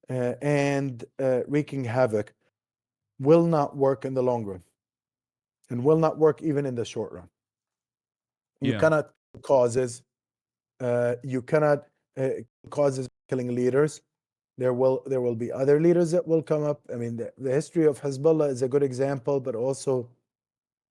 and wreaking havoc will not work in the long run and will not work even in the short run. You Yeah. cannot causes, you cannot causes killing leaders. There will be other leaders that will come up. I mean, the history of Hezbollah is a good example, but also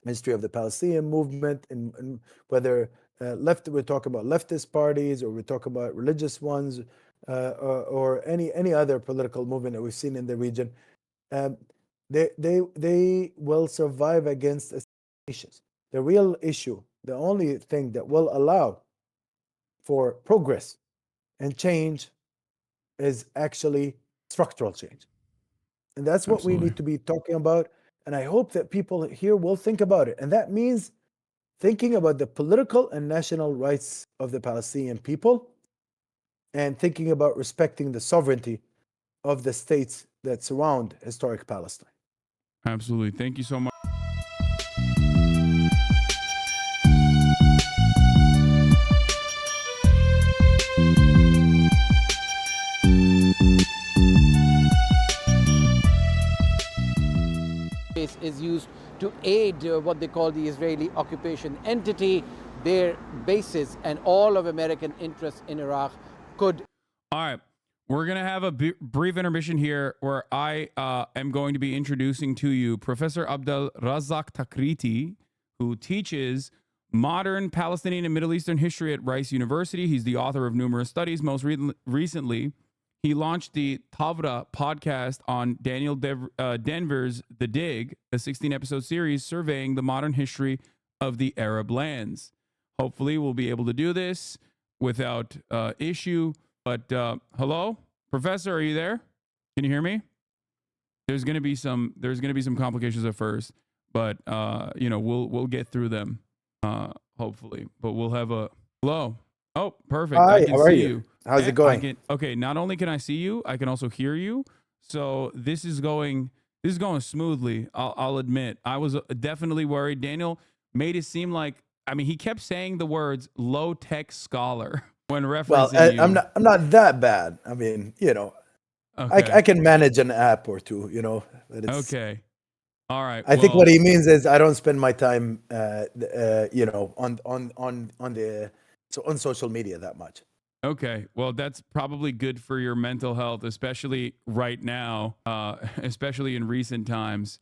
history of the Palestinian movement, and whether left we're talking about leftist parties or we're talking about religious ones, or any other political movement that we've seen in the region. Um, they will survive against escalations. The real issue, the only thing that will allow for progress and change, is actually structural change. And that's what we Absolutely. need to be talking about. And I hope that people here will think about it. And that means thinking about the political and national rights of the Palestinian people, and thinking about respecting the sovereignty of the states that surround historic Palestine. Absolutely. Thank you so much. Is used to aid what they call the Israeli occupation entity. Their bases and all of American interests in Iraq could. All right. We're going to have a brief intermission here where I am going to be introducing to you Professor Abdel Razzaq Takriti, who teaches modern Palestinian and Middle Eastern history at Rice University. He's the author of numerous studies. Most recently, he launched the Tavra podcast on Daniel Denver's The Dig, a 16-episode series surveying the modern history of the Arab lands. Hopefully, we'll be able to do this without issue. But hello, Professor, are you there? Can you hear me? There's gonna be some complications at first, but we'll get through them, hopefully. But we'll have a hello. Oh, perfect. Hi, I can how are see you? you. How's it going? Okay, not only can I see you, I can also hear you. So this is going smoothly. I'll admit. I was definitely worried. Daniel made it seem like, I mean, he kept saying the words low tech scholar when Well, referencing you. I'm not that bad. I mean, Okay. I can manage an app or two, but Okay. All right. I think Well, what he means is I don't spend my time, on social media that much. okay. Well, that's probably good for your mental health, especially right now, especially in recent times.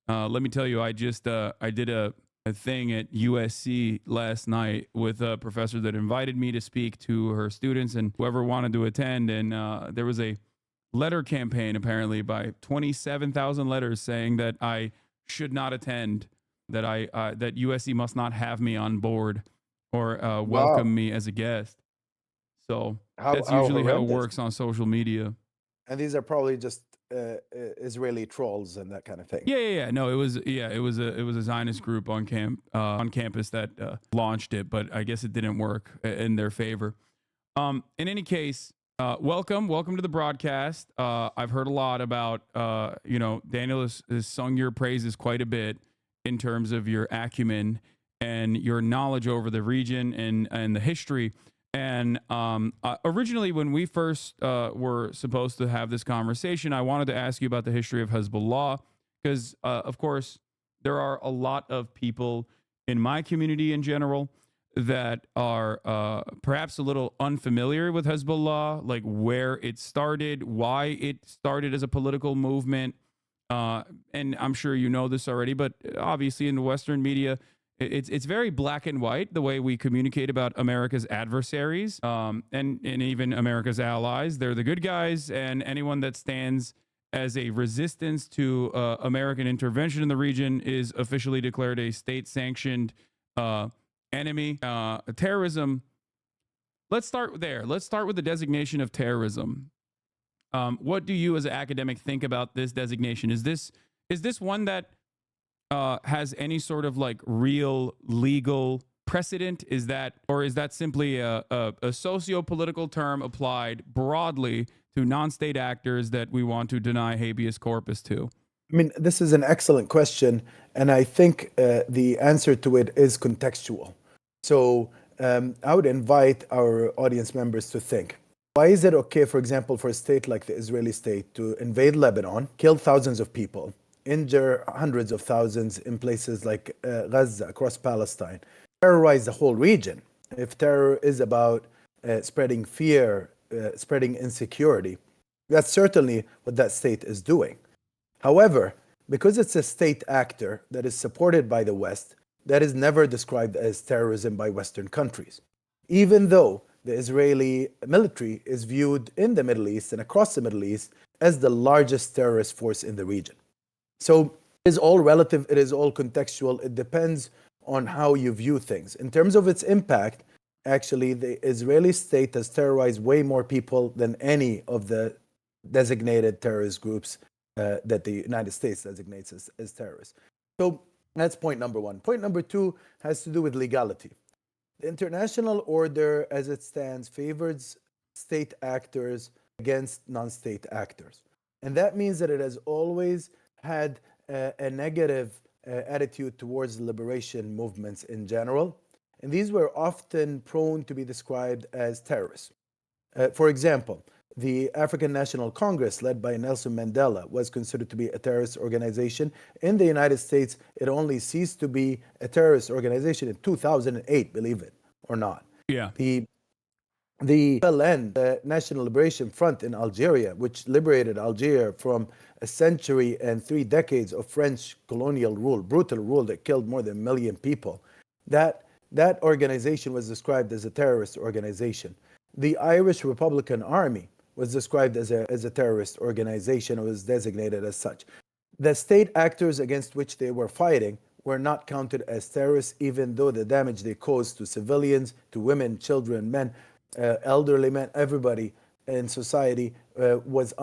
Let me tell you, I did a thing at USC last night with a professor that invited me to speak to her students and whoever wanted to attend. And there was a letter campaign, apparently, by 27,000 letters saying that I should not attend, that that USC must not have me on board or welcome Wow. me as a guest. So that's How usually how it horrendous. works on social media. And these are probably just Israeli trolls and that kind of thing. Yeah. No, it was a Zionist group on campus that launched it, but I guess it didn't work in their favor. In any case, welcome to the broadcast. I've heard a lot about Daniel has sung your praises quite a bit in terms of your acumen and your knowledge over the region and the history. And originally, when we first were supposed to have this conversation, I wanted to ask you about the history of Hezbollah because, of course, there are a lot of people in my community in general that are perhaps a little unfamiliar with Hezbollah, like where it started, why it started as a political movement. And I'm sure you know this already, but obviously in the Western media, it's very black and white the way we communicate about America's adversaries, and even America's allies. They're the good guys, and anyone that stands as a resistance to American intervention in the region is officially declared a state-sanctioned enemy. Terrorism. Let's start there. Let's start with the designation of terrorism. What do you, as an academic, think about this designation? Is this one that has any sort of like real legal precedent? Is that simply a socio-political term applied broadly to non-state actors that we want to deny habeas corpus to? I mean, this is an excellent question, and I think the answer to it is contextual. So I would invite our audience members to think. Why is it okay, for example, for a state like the Israeli state to invade Lebanon, kill thousands of people, injure hundreds of thousands in places like Gaza, across Palestine, terrorize the whole region? If terror is about spreading fear, spreading insecurity, that's certainly what that state is doing. However, because it's a state actor that is supported by the West, that is never described as terrorism by Western countries, even though the Israeli military is viewed in the Middle East and across the Middle East as the largest terrorist force in the region. So it is all relative, it is all contextual, it depends on how you view things. In terms of its impact, actually, the Israeli state has terrorized way more people than any of the designated terrorist groups that the United States designates as terrorists. So that's point number one. Point number two has to do with legality. The international order, as it stands, favors state actors against non-state actors. And that means that it has always had a negative attitude towards liberation movements in general. And these were often prone to be described as terrorists. For example, the African National Congress, led by Nelson Mandela, was considered to be a terrorist organization. In the United States, it only ceased to be a terrorist organization in 2008, believe it or not. Yeah. The FLN, the National Liberation Front in Algeria, which liberated Algeria from a century and 3 decades of French colonial rule, brutal rule that killed more than 1 million people, that organization was described as a terrorist organization. The Irish Republican Army was described as a terrorist organization, or was designated as such. The state actors against which they were fighting were not counted as terrorists, even though the damage they caused to civilians, to women, children, men, elderly men, everybody in society was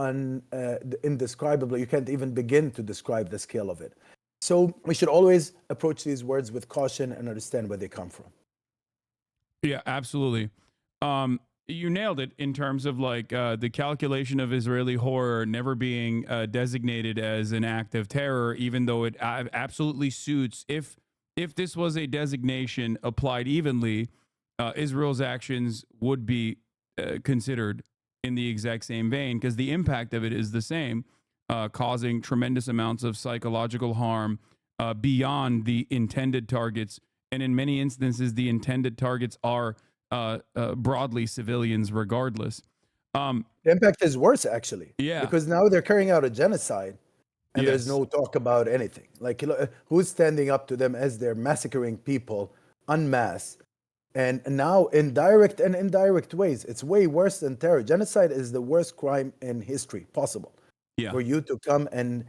indescribable. You can't even begin to describe the scale of it. So we should always approach these words with caution and understand where they come from. Yeah, absolutely. You nailed it in terms of like the calculation of Israeli horror never being designated as an act of terror, even though it absolutely suits. If this was a designation applied evenly, Israel's actions would be considered in the exact same vein, because the impact of it is the same, causing tremendous amounts of psychological harm beyond the intended targets. And in many instances, the intended targets are broadly civilians regardless. The impact is worse, actually. Yeah. Because now they're carrying out a genocide and there's no talk about anything. Like, who's standing up to them as they're massacring people en masse? And now in direct and indirect ways, it's way worse than terror. Genocide is the worst crime in history possible. Yeah. For you to come and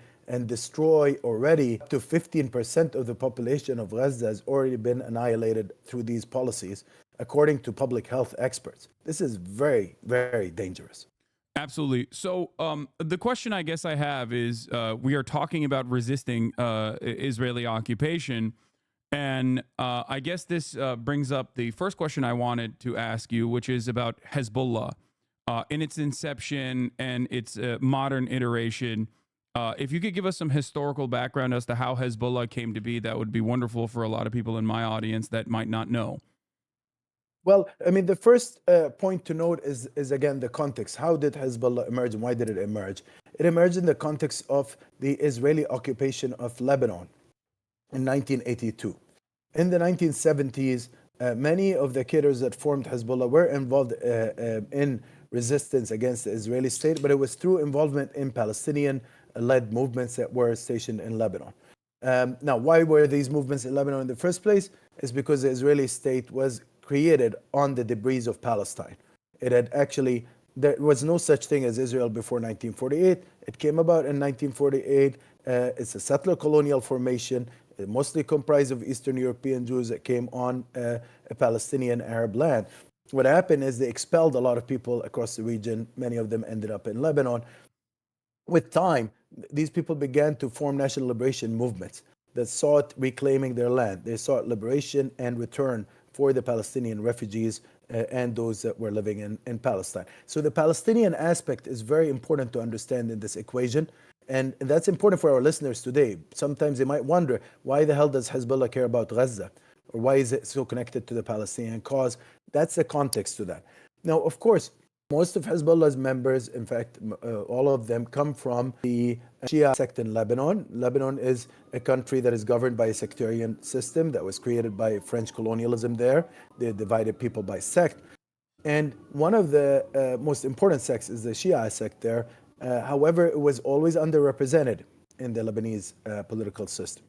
destroy already up to 15% of the population of Gaza has already been annihilated through these policies, according to public health experts. This is very, very dangerous. Absolutely. So the question I guess I have is, we are talking about resisting Israeli occupation. And I guess this brings up the first question I wanted to ask you, which is about Hezbollah in its inception and its modern iteration. If you could give us some historical background as to how Hezbollah came to be, that would be wonderful for a lot of people in my audience that might not know. Well, I mean, the first point to note is again the context. How did Hezbollah emerge and why did it emerge? It emerged in the context of the Israeli occupation of Lebanon in 1982. In the 1970s, many of the cadres that formed Hezbollah were involved in resistance against the Israeli state, but it was through involvement in Palestinian-led movements that were stationed in Lebanon. Now, why were these movements in Lebanon in the first place? It's because the Israeli state was created on the debris of Palestine. It had actually, there was no such thing as Israel before 1948. It came about in 1948. It's a settler colonial formation, mostly comprised of Eastern European Jews that came on a Palestinian Arab land. What happened is they expelled a lot of people across the region. Many of them ended up in Lebanon. With time, these people began to form national liberation movements that sought reclaiming their land. They sought liberation and return for the Palestinian refugees and those that were living in Palestine. So the Palestinian aspect is very important to understand in this equation. And that's important for our listeners today. Sometimes they might wonder, why the hell does Hezbollah care about Gaza? Or why is it so connected to the Palestinian cause? That's the context to that. Now, of course, Most of Hezbollah's members, in fact, all of them come from the Shia sect in Lebanon. Lebanon is a country that is governed by a sectarian system that was created by French colonialism there. They divided people by sect. And one of the most important sects is the Shia sect there. However, it was always underrepresented in the Lebanese political system.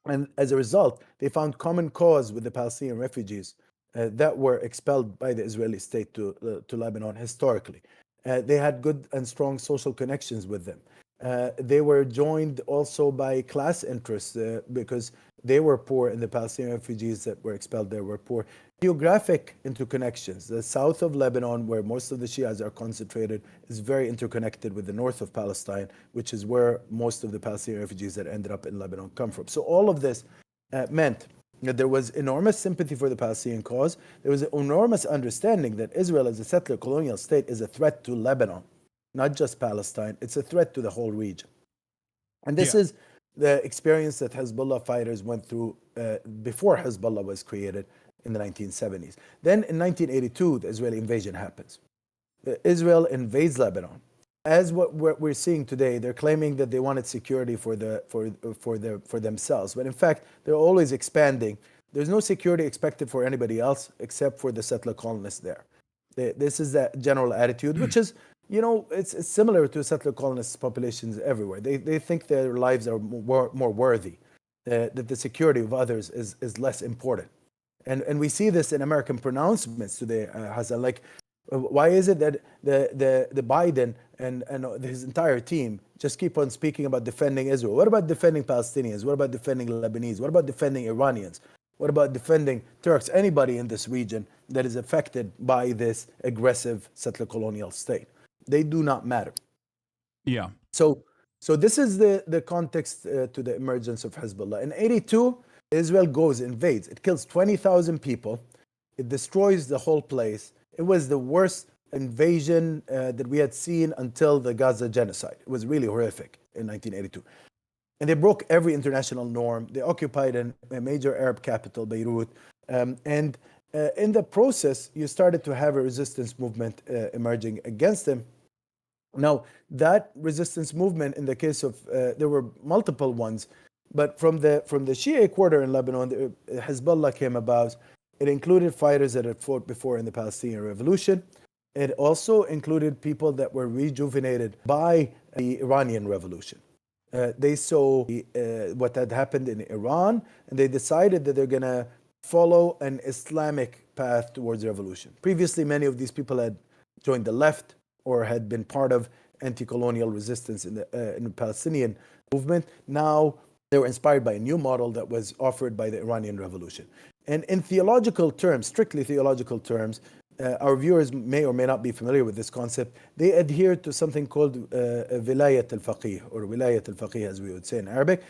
And as a result, they found common cause with the Palestinian refugees that were expelled by the Israeli state to Lebanon historically. They had good and strong social connections with them. They were joined also by class interests because they were poor, and the Palestinian refugees that were expelled there were poor. Geographic interconnections. The south of Lebanon, where most of the Shias are concentrated, is very interconnected with the north of Palestine, which is where most of the Palestinian refugees that ended up in Lebanon come from. So all of this meant that there was enormous sympathy for the Palestinian cause. There was an enormous understanding that Israel as a settler colonial state is a threat to Lebanon, not just Palestine. It's a threat to the whole region. And this is the experience that Hezbollah fighters went through before Hezbollah was created in the 1970s. Then in 1982, the Israeli invasion happens. Israel invades Lebanon. As what we're seeing today, they're claiming that they wanted security for themselves, but in fact, they're always expanding. There's no security expected for anybody else except for the settler colonists there. This is the general attitude, which is, you know, it's similar to settler colonists populations everywhere. They think their lives are more worthy, that the security of others is less important. And we see this in American pronouncements today, Hasan. Like, why is it that the Biden and his entire team just keep on speaking about defending Israel? What about defending Palestinians? What about defending Lebanese? What about defending Iranians? What about defending Turks? Anybody in this region that is affected by this aggressive settler colonial state? They do not matter. Yeah. So this is the context to the emergence of Hezbollah. In 82, Israel goes, invades. It kills 20,000 people. It destroys the whole place. It was the worst invasion that we had seen until the Gaza genocide. It was really horrific in 1982. And they broke every international norm. They occupied a major Arab capital, Beirut. And in the process, you started to have a resistance movement emerging against them. Now, that resistance movement, in the case of, there were multiple ones, but from the Shia quarter in Lebanon, Hezbollah came about. It included fighters that had fought before in the Palestinian Revolution. It also included people that were rejuvenated by the Iranian Revolution. They saw what had happened in Iran, and they decided that they're going to follow an Islamic path towards revolution. Previously, many of these people had joined the left or had been part of anti-colonial resistance in the Palestinian movement. Now, they were inspired by a new model that was offered by the Iranian Revolution. And in theological terms, strictly theological terms, our viewers may or may not be familiar with this concept. They adhere to something called Vilayat al-Faqih, or Wilayat al-Faqih, as we would say in Arabic.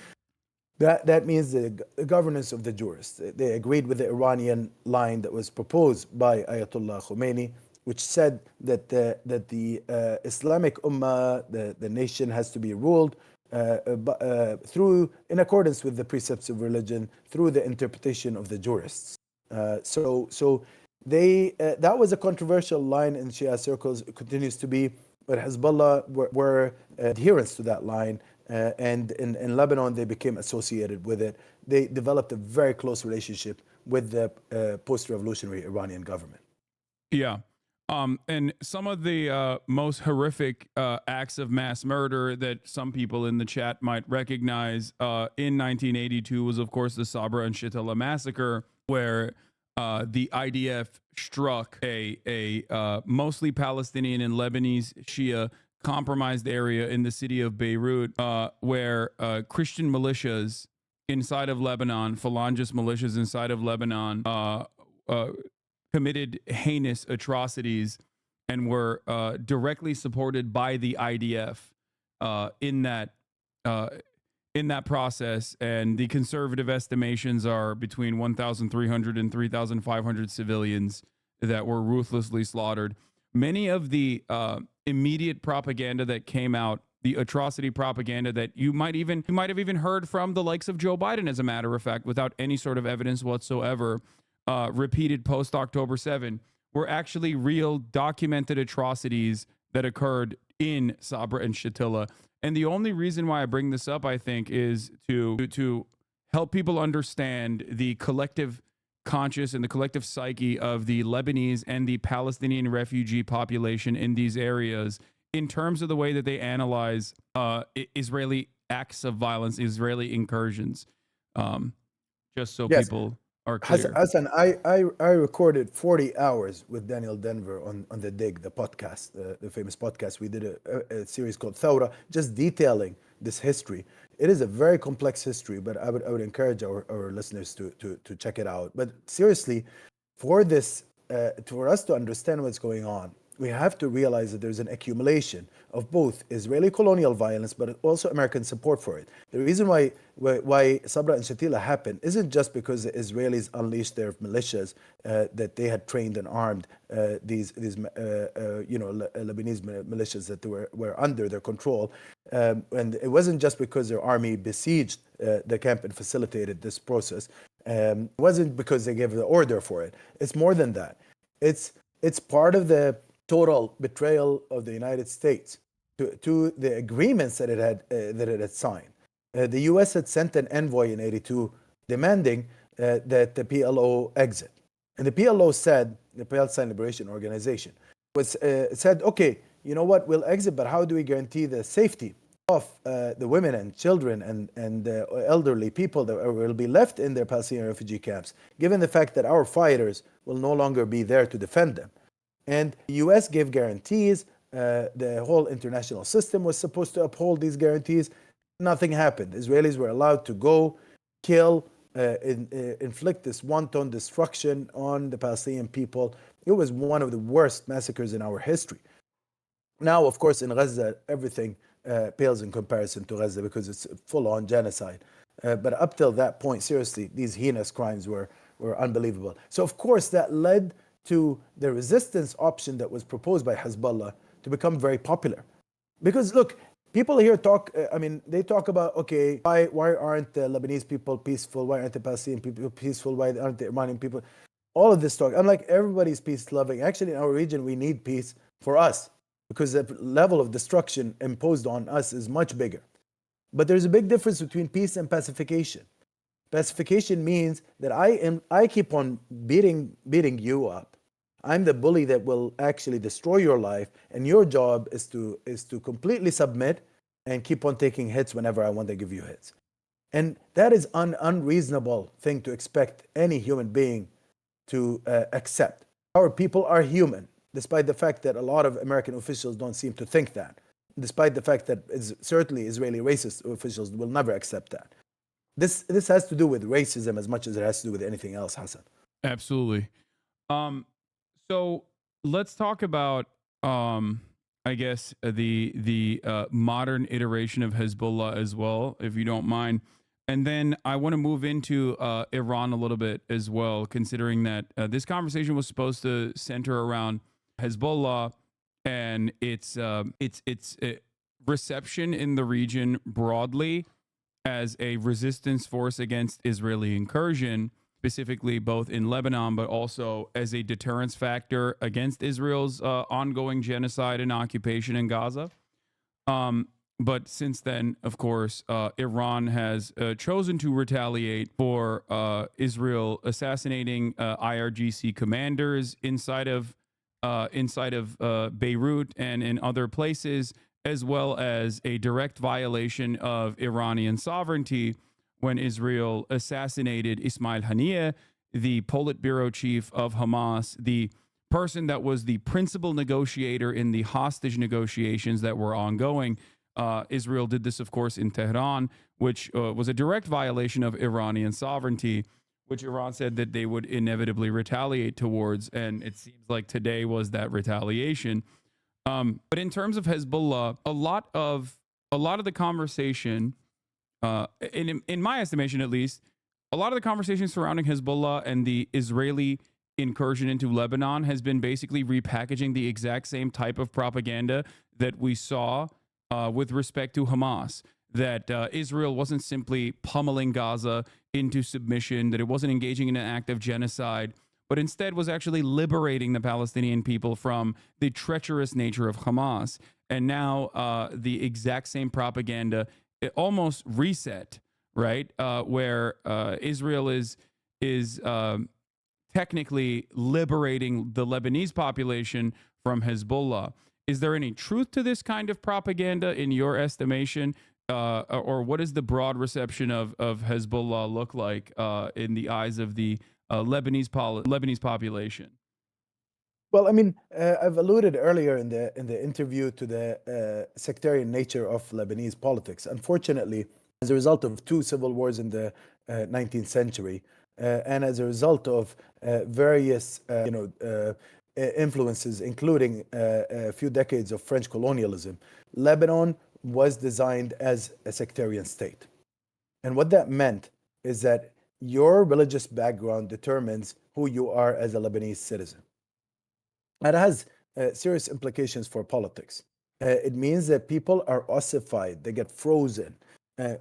That means the governance of the jurists. They agreed with the Iranian line that was proposed by Ayatollah Khomeini, which said that the Islamic Ummah, the nation, has to be ruled in accordance with the precepts of religion, through the interpretation of the jurists. So that was a controversial line in Shia circles. It continues to be, but Hezbollah were adherents to that line, and in Lebanon they became associated with it. They developed a very close relationship with the post-revolutionary Iranian government. Yeah. And some of the most horrific acts of mass murder that some people in the chat might recognize in 1982 was, of course, the Sabra and Shatila massacre, where the IDF struck a mostly Palestinian and Lebanese Shia compromised area in the city of Beirut, where Christian militias inside of Lebanon, Phalangist militias inside of Lebanon, committed heinous atrocities and were directly supported by the IDF in that process. And the conservative estimations are between 1,300 and 3,500 civilians that were ruthlessly slaughtered. Many of the immediate propaganda that came out, the atrocity propaganda that you might have even heard from the likes of Joe Biden, as a matter of fact, without any sort of evidence whatsoever, repeated post October 7, were actually real documented atrocities that occurred in Sabra and Shatila. And the only reason why I bring this up, I think, is to help people understand the collective conscious and the collective psyche of the Lebanese and the Palestinian refugee population in these areas in terms of the way that they analyze Israeli acts of violence, Israeli incursions, just so Yes. people are clear. Hassan, I recorded 40 hours with Daniel Denver on the Dig, the podcast, the famous podcast. We did a series called Thawra, just detailing this history. It is a very complex history, but I would encourage our listeners to check it out. But seriously, for this, for us to understand what's going on, we have to realize that there's an accumulation of both Israeli colonial violence, but also American support for it. The reason why Sabra and Shatila happened isn't just because the Israelis unleashed their militias that they had trained and armed these Lebanese militias that were under their control, and it wasn't just because their army besieged the camp and facilitated this process. It wasn't because they gave the order for it. It's more than that. It's part of the total betrayal of the United States to the agreements that it had signed. The U.S. had sent an envoy in '82 demanding that the PLO exit, and the PLO said, the Palestine Liberation Organization, said, okay, you know what, we'll exit, but how do we guarantee the safety of the women and children and the elderly people that will be left in their Palestinian refugee camps, given the fact that our fighters will no longer be there to defend them? And the U.S. gave guarantees. The whole international system was supposed to uphold these guarantees. Nothing happened. Israelis were allowed to go, kill, inflict this wanton destruction on the Palestinian people. It was one of the worst massacres in our history. Now, of course, in Gaza, everything pales in comparison to Gaza because it's full-on genocide. But up till that point, seriously, these heinous crimes were unbelievable. So, of course, that led to the resistance option that was proposed by Hezbollah to become very popular. Because look, people here talk, they talk about, okay, why aren't the Lebanese people peaceful? Why aren't the Palestinian people peaceful? Why aren't the Iranian people? All of this talk. I'm like, everybody's peace-loving. Actually, in our region, we need peace for us because the level of destruction imposed on us is much bigger. But there's a big difference between peace and pacification. Pacification means that I keep on beating you up. I'm the bully that will actually destroy your life, and your job is to completely submit and keep on taking hits whenever I want to give you hits. And that is an unreasonable thing to expect any human being to accept. Our people are human, despite the fact that a lot of American officials don't seem to think that, despite the fact that certainly Israeli racist officials will never accept that. This has to do with racism as much as it has to do with anything else, Hasan. Absolutely. So let's talk about, I guess, the modern iteration of Hezbollah as well, if you don't mind. And then I want to move into Iran a little bit as well, considering that this conversation was supposed to center around Hezbollah and its reception in the region broadly as a resistance force against Israeli incursion, specifically both in Lebanon, but also as a deterrence factor against Israel's ongoing genocide and occupation in Gaza. But since then, of course, Iran has chosen to retaliate for Israel assassinating IRGC commanders inside of Beirut and in other places, as well as a direct violation of Iranian sovereignty when Israel assassinated Ismail Haniyeh, the Politburo chief of Hamas, the person that was the principal negotiator in the hostage negotiations that were ongoing. Israel did this, of course, in Tehran, which was a direct violation of Iranian sovereignty, which Iran said that they would inevitably retaliate towards. And it seems like today was that retaliation. But in terms of Hezbollah, a lot of the conversation, in my estimation at least, a lot of the conversation surrounding Hezbollah and the Israeli incursion into Lebanon has been basically repackaging the exact same type of propaganda that we saw with respect to Hamas, that Israel wasn't simply pummeling Gaza into submission, that it wasn't engaging in an act of genocide, but instead was actually liberating the Palestinian people from the treacherous nature of Hamas. And now the exact same propaganda, it almost reset, right? Where Israel is technically liberating the Lebanese population from Hezbollah. Is there any truth to this kind of propaganda in your estimation? Or what does the broad reception of Hezbollah look like in the eyes of the Lebanese population? Well, I mean, I've alluded earlier in the interview to the sectarian nature of Lebanese politics. Unfortunately, as a result of two civil wars in the 19th century, and as a result of various, influences, including a few decades of French colonialism, Lebanon was designed as a sectarian state. And what that meant is that your religious background determines who you are as a Lebanese citizen. That has serious implications for politics. It means that people are ossified, they get frozen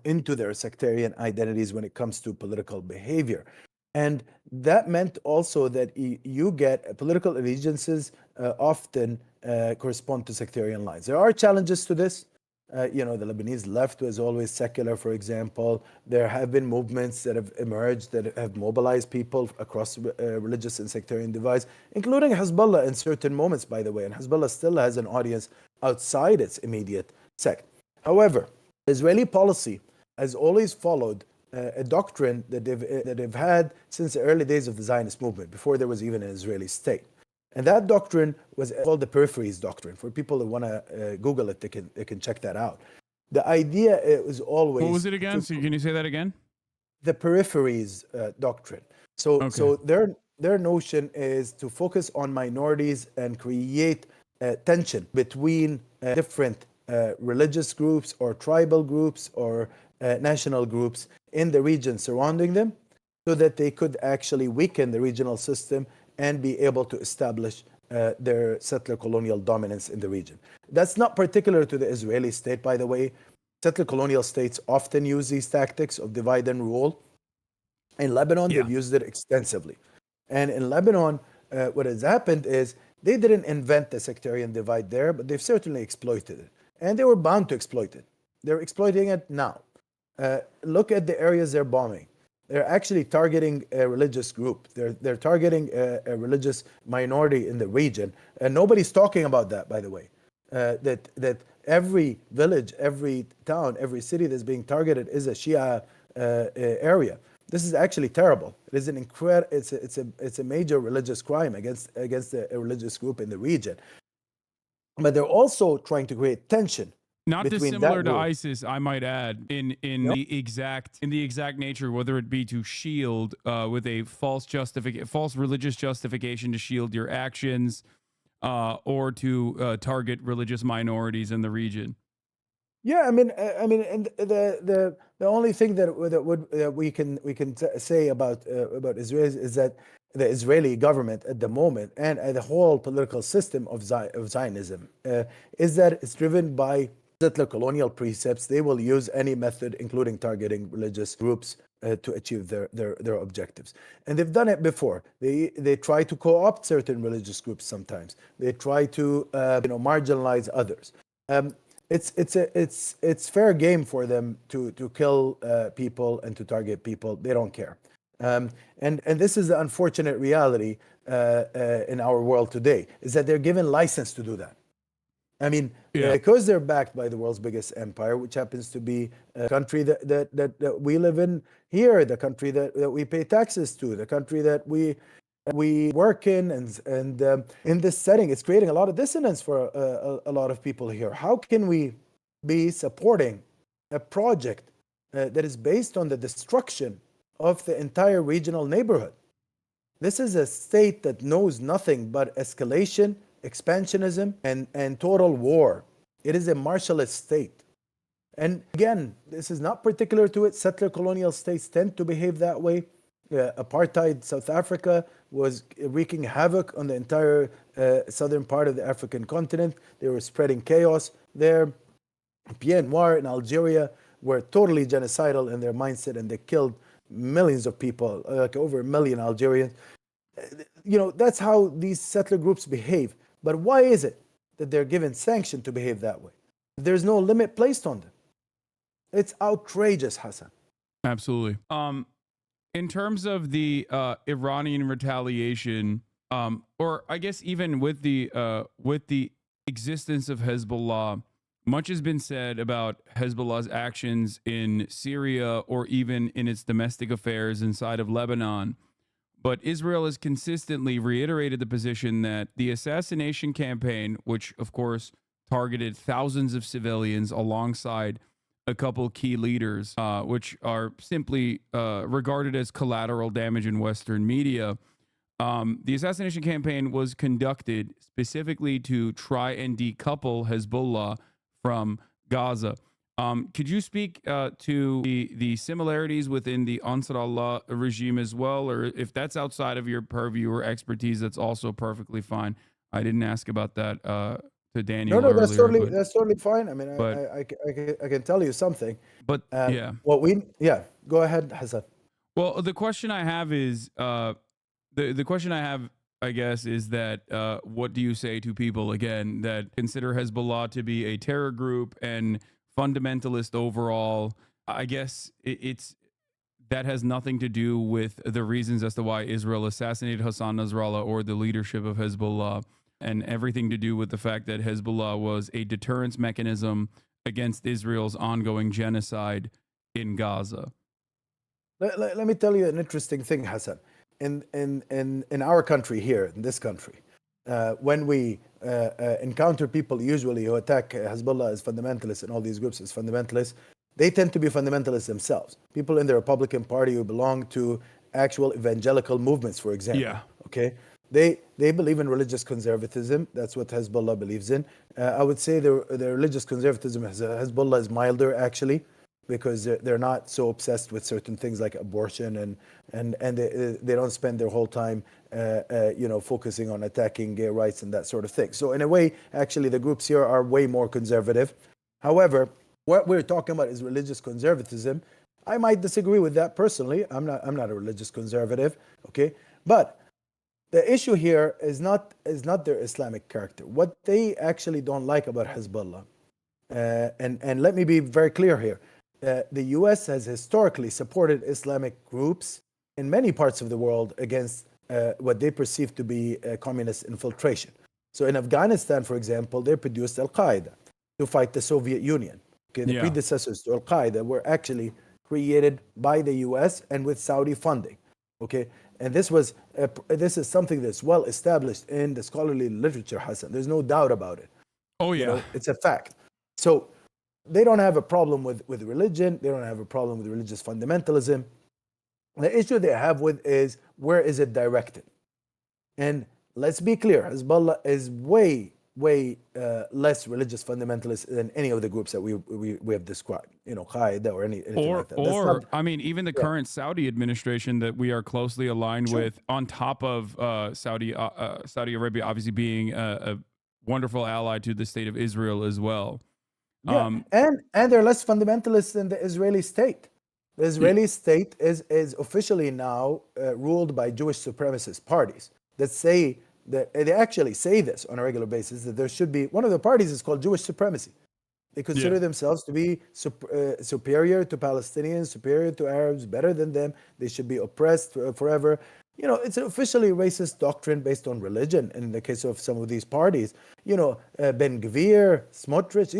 into their sectarian identities when it comes to political behavior. And that meant also that you get political allegiances often correspond to sectarian lines. There are challenges to this. The Lebanese left was always secular, for example. There have been movements that have emerged that have mobilized people across religious and sectarian divides, including Hezbollah in certain moments, by the way. And Hezbollah still has an audience outside its immediate sect. However, Israeli policy has always followed a doctrine that they've had since the early days of the Zionist movement, before there was even an Israeli state. And that doctrine was called the peripheries doctrine. For people who want to Google it, they can check that out. The idea it was always... What was it again? So can you say that again? The peripheries doctrine. So their notion is to focus on minorities and create tension between different religious groups or tribal groups or national groups in the region surrounding them, so that they could actually weaken the regional system and be able to establish their settler colonial dominance in the region. That's not particular to the Israeli state, by the way. Settler colonial states often use these tactics of divide and rule. In Lebanon, they've used it extensively. And in Lebanon, what has happened is they didn't invent the sectarian divide there, but they've certainly exploited it. And they were bound to exploit it. They're exploiting it now. Look at the areas they're bombing. They're actually targeting a religious group. They're targeting a religious minority in the region, and nobody's talking about that, by the way. That every village, every town, every city that's being targeted is a Shia area. This is actually terrible. It is it's a major religious crime against a religious group in the region. But they're also trying to create tension. Not dissimilar to ISIS, I might add, in the exact nature, whether it be to shield with a false religious justification to shield your actions, or to target religious minorities in the region. Yeah, I mean, and the only thing that we can say about Israel is that the Israeli government at the moment and the whole political system of Zionism is that it's driven by settler colonial precepts. They will use any method, including targeting religious groups, to achieve their objectives. And they've done it before. They try to co-opt certain religious groups sometimes. They try to marginalize others. It's fair game for them to kill people and to target people. They don't care. And this is the unfortunate reality in our world today, is that they're given license to do that. I mean, because they're backed by the world's biggest empire, which happens to be a country that we live in here, the country that we pay taxes to, the country that we work in, and in this setting, it's creating a lot of dissonance for a lot of people here. How can we be supporting a project that is based on the destruction of the entire regional neighborhood? This is a state that knows nothing but escalation, expansionism, and total war. It is a martialist state. And again, this is not particular to it. Settler colonial states tend to behave that way. Apartheid South Africa was wreaking havoc on the entire southern part of the African continent. They were spreading chaos there. Pied Noir in Algeria were totally genocidal in their mindset, and they killed millions of people, like over 1 million Algerians. That's how these settler groups behave. But why is it that they're given sanction to behave that way? There's no limit placed on them. It's outrageous, Hasan. Absolutely. In terms of the Iranian retaliation, or I guess even with the existence of Hezbollah, much has been said about Hezbollah's actions in Syria or even in its domestic affairs inside of Lebanon. But Israel has consistently reiterated the position that the assassination campaign, which of course targeted thousands of civilians alongside a couple key leaders, which are simply regarded as collateral damage in Western media. The assassination campaign was conducted specifically to try and decouple Hezbollah from Gaza. Could you speak to the similarities within the Ansar Allah regime as well, or if that's outside of your purview or expertise, that's also perfectly fine. I didn't ask about that to Daniel No, earlier, that's totally fine. I mean, but I can tell you something. yeah. Go ahead, Hasan. Well, the question I have is the question I have, I guess, is that what do you say to people again that consider Hezbollah to be a terror group and fundamentalist overall? I guess it's that has nothing to do with the reasons as to why Israel assassinated Hassan Nasrallah or the leadership of Hezbollah, and everything to do with the fact that Hezbollah was a deterrence mechanism against Israel's ongoing genocide in Gaza. Let me tell you an interesting thing, Hasan. In our country here, in this country, when we encounter people usually who attack Hezbollah as fundamentalists and all these groups as fundamentalists, they tend to be fundamentalists themselves. People in the Republican Party who belong to actual evangelical movements, for example. Yeah. Okay. They believe in religious conservatism. That's what Hezbollah believes in. I would say the religious conservatism Hezbollah is milder, actually, because they're not so obsessed with certain things like abortion, and they don't spend their whole time focusing on attacking gay rights and that sort of thing. So in a way, actually, the groups here are way more conservative. However, what we're talking about is religious conservatism. I might disagree with that personally. I'm not a religious conservative, okay? But the issue here is not their Islamic character. What they actually don't like about Hezbollah, and let me be very clear here. The U.S. has historically supported Islamic groups in many parts of the world against what they perceive to be communist infiltration. So in Afghanistan, for example, they produced Al-Qaeda to fight the Soviet Union. Okay, the predecessors to Al-Qaeda were actually created by the U.S. and with Saudi funding. Okay, and this is something that's well established in the scholarly literature, Hasan. There's no doubt about it. Oh yeah, it's a fact. So they don't have a problem with religion. They don't have a problem with religious fundamentalism. The issue they have with is where is it directed? And let's be clear, Hezbollah is way less religious fundamentalist than any of the groups that we have described. Qaeda or anything like that. Or I mean, even the current Saudi administration that we are closely aligned with, on top of Saudi Arabia, obviously being a wonderful ally to the state of Israel as well. Yeah, and they're less fundamentalist than the Israeli state. The Israeli state is officially now ruled by Jewish supremacist parties that say that they actually say this on a regular basis, that there should be one of the parties is called Jewish supremacy. They consider themselves to be superior to Palestinians, superior to Arabs, better than them. They should be oppressed forever. It's an officially racist doctrine based on religion. In the case of some of these parties, Ben Gvir, Smotrich,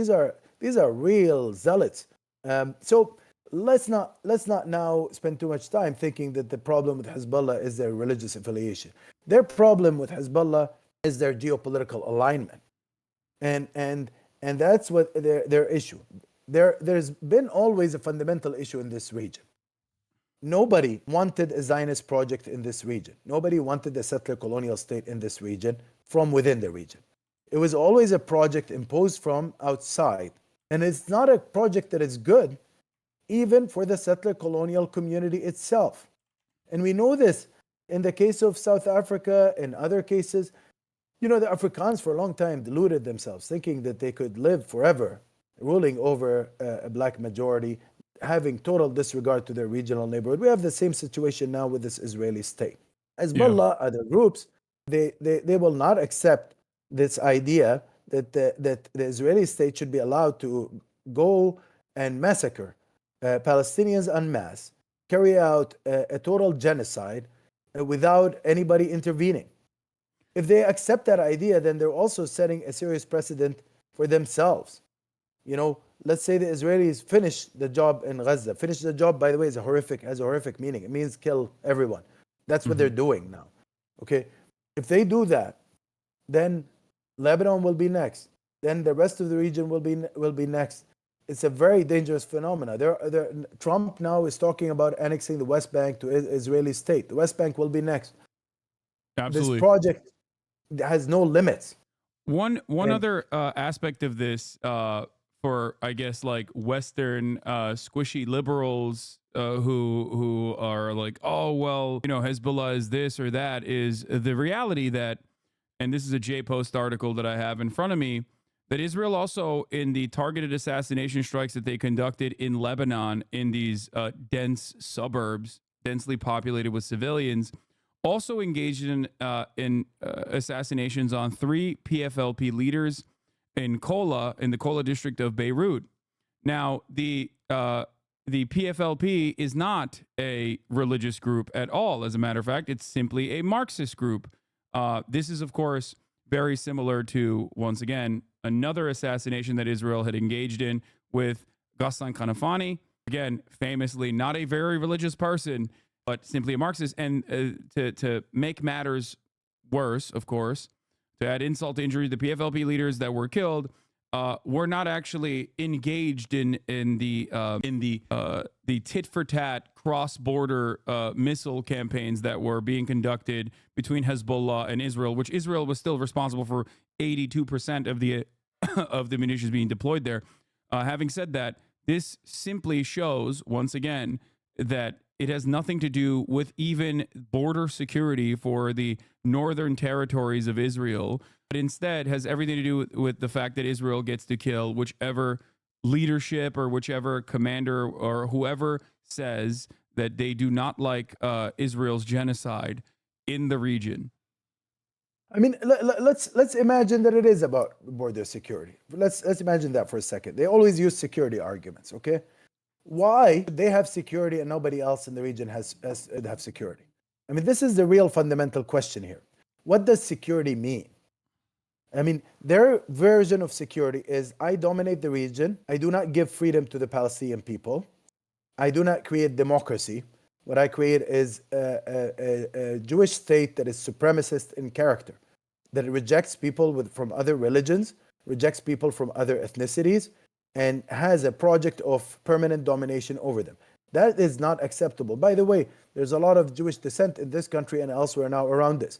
these are real zealots. So let's not now spend too much time thinking that the problem with Hezbollah is their religious affiliation. Their problem with Hezbollah is their geopolitical alignment, and that's what their issue. There's been always a fundamental issue in this region. Nobody wanted a Zionist project in this region. Nobody wanted a settler colonial state in this region from within the region. It was always a project imposed from outside. And it's not a project that is good, even for the settler colonial community itself. And we know this in the case of South Africa and other cases. The Afrikaans for a long time deluded themselves, thinking that they could live forever, ruling over a black majority, having total disregard to their regional neighborhood. We have the same situation now with this Israeli state. Hezbollah, other groups, they will not accept this idea that the Israeli state should be allowed to go and massacre Palestinians en masse, carry out a total genocide without anybody intervening. If they accept that idea, then they're also setting a serious precedent for themselves. You know, let's say the Israelis finish the job in Gaza. Finish the job, by the way, has a horrific meaning. It means kill everyone. That's what they're doing now. Okay, if they do that, then Lebanon will be next. Then the rest of the region will be next. It's a very dangerous phenomenon. Trump now is talking about annexing the West Bank to Israeli state. The West Bank will be next. Absolutely. This project has no limits. One other aspect of this for, I guess, like Western squishy liberals who are like, oh, well, you know, Hezbollah is this or that, is the reality that, and this is a J-Post article that I have in front of me, that Israel also, in the targeted assassination strikes that they conducted in Lebanon in these dense suburbs, densely populated with civilians, also engaged in assassinations on 3 PFLP leaders in the Kola district of Beirut. Now, the PFLP is not a religious group at all. As a matter of fact, it's simply a Marxist group. This is, of course, very similar to, once again, another assassination that Israel had engaged in with Ghassan Kanafani. Again, famously not a very religious person, but simply a Marxist. And to make matters worse, of course, to add insult to injury, the PFLP leaders that were killed were not actually engaged in the tit for tat cross-border missile campaigns that were being conducted between Hezbollah and Israel, which Israel was still responsible for 82% of the of the munitions being deployed there. Having said that, this simply shows once again that it has nothing to do with even border security for the northern territories of Israel, but instead has everything to do with the fact that Israel gets to kill whichever leadership or whichever commander or whoever says that they do not like Israel's genocide in the region. I mean, let's imagine that it is about border security. Let's imagine that for a second. They always use security arguments, okay? Why should they have security and nobody else in the region has security? I mean, this is the real fundamental question here. What does security mean? I mean, their version of security is I dominate the region. I do not give freedom to the Palestinian people. I do not create democracy. What I create is a Jewish state that is supremacist in character, that rejects people from other religions, rejects people from other ethnicities, and has a project of permanent domination over them. That is not acceptable. By the way, there's a lot of Jewish descent in this country and elsewhere now around this,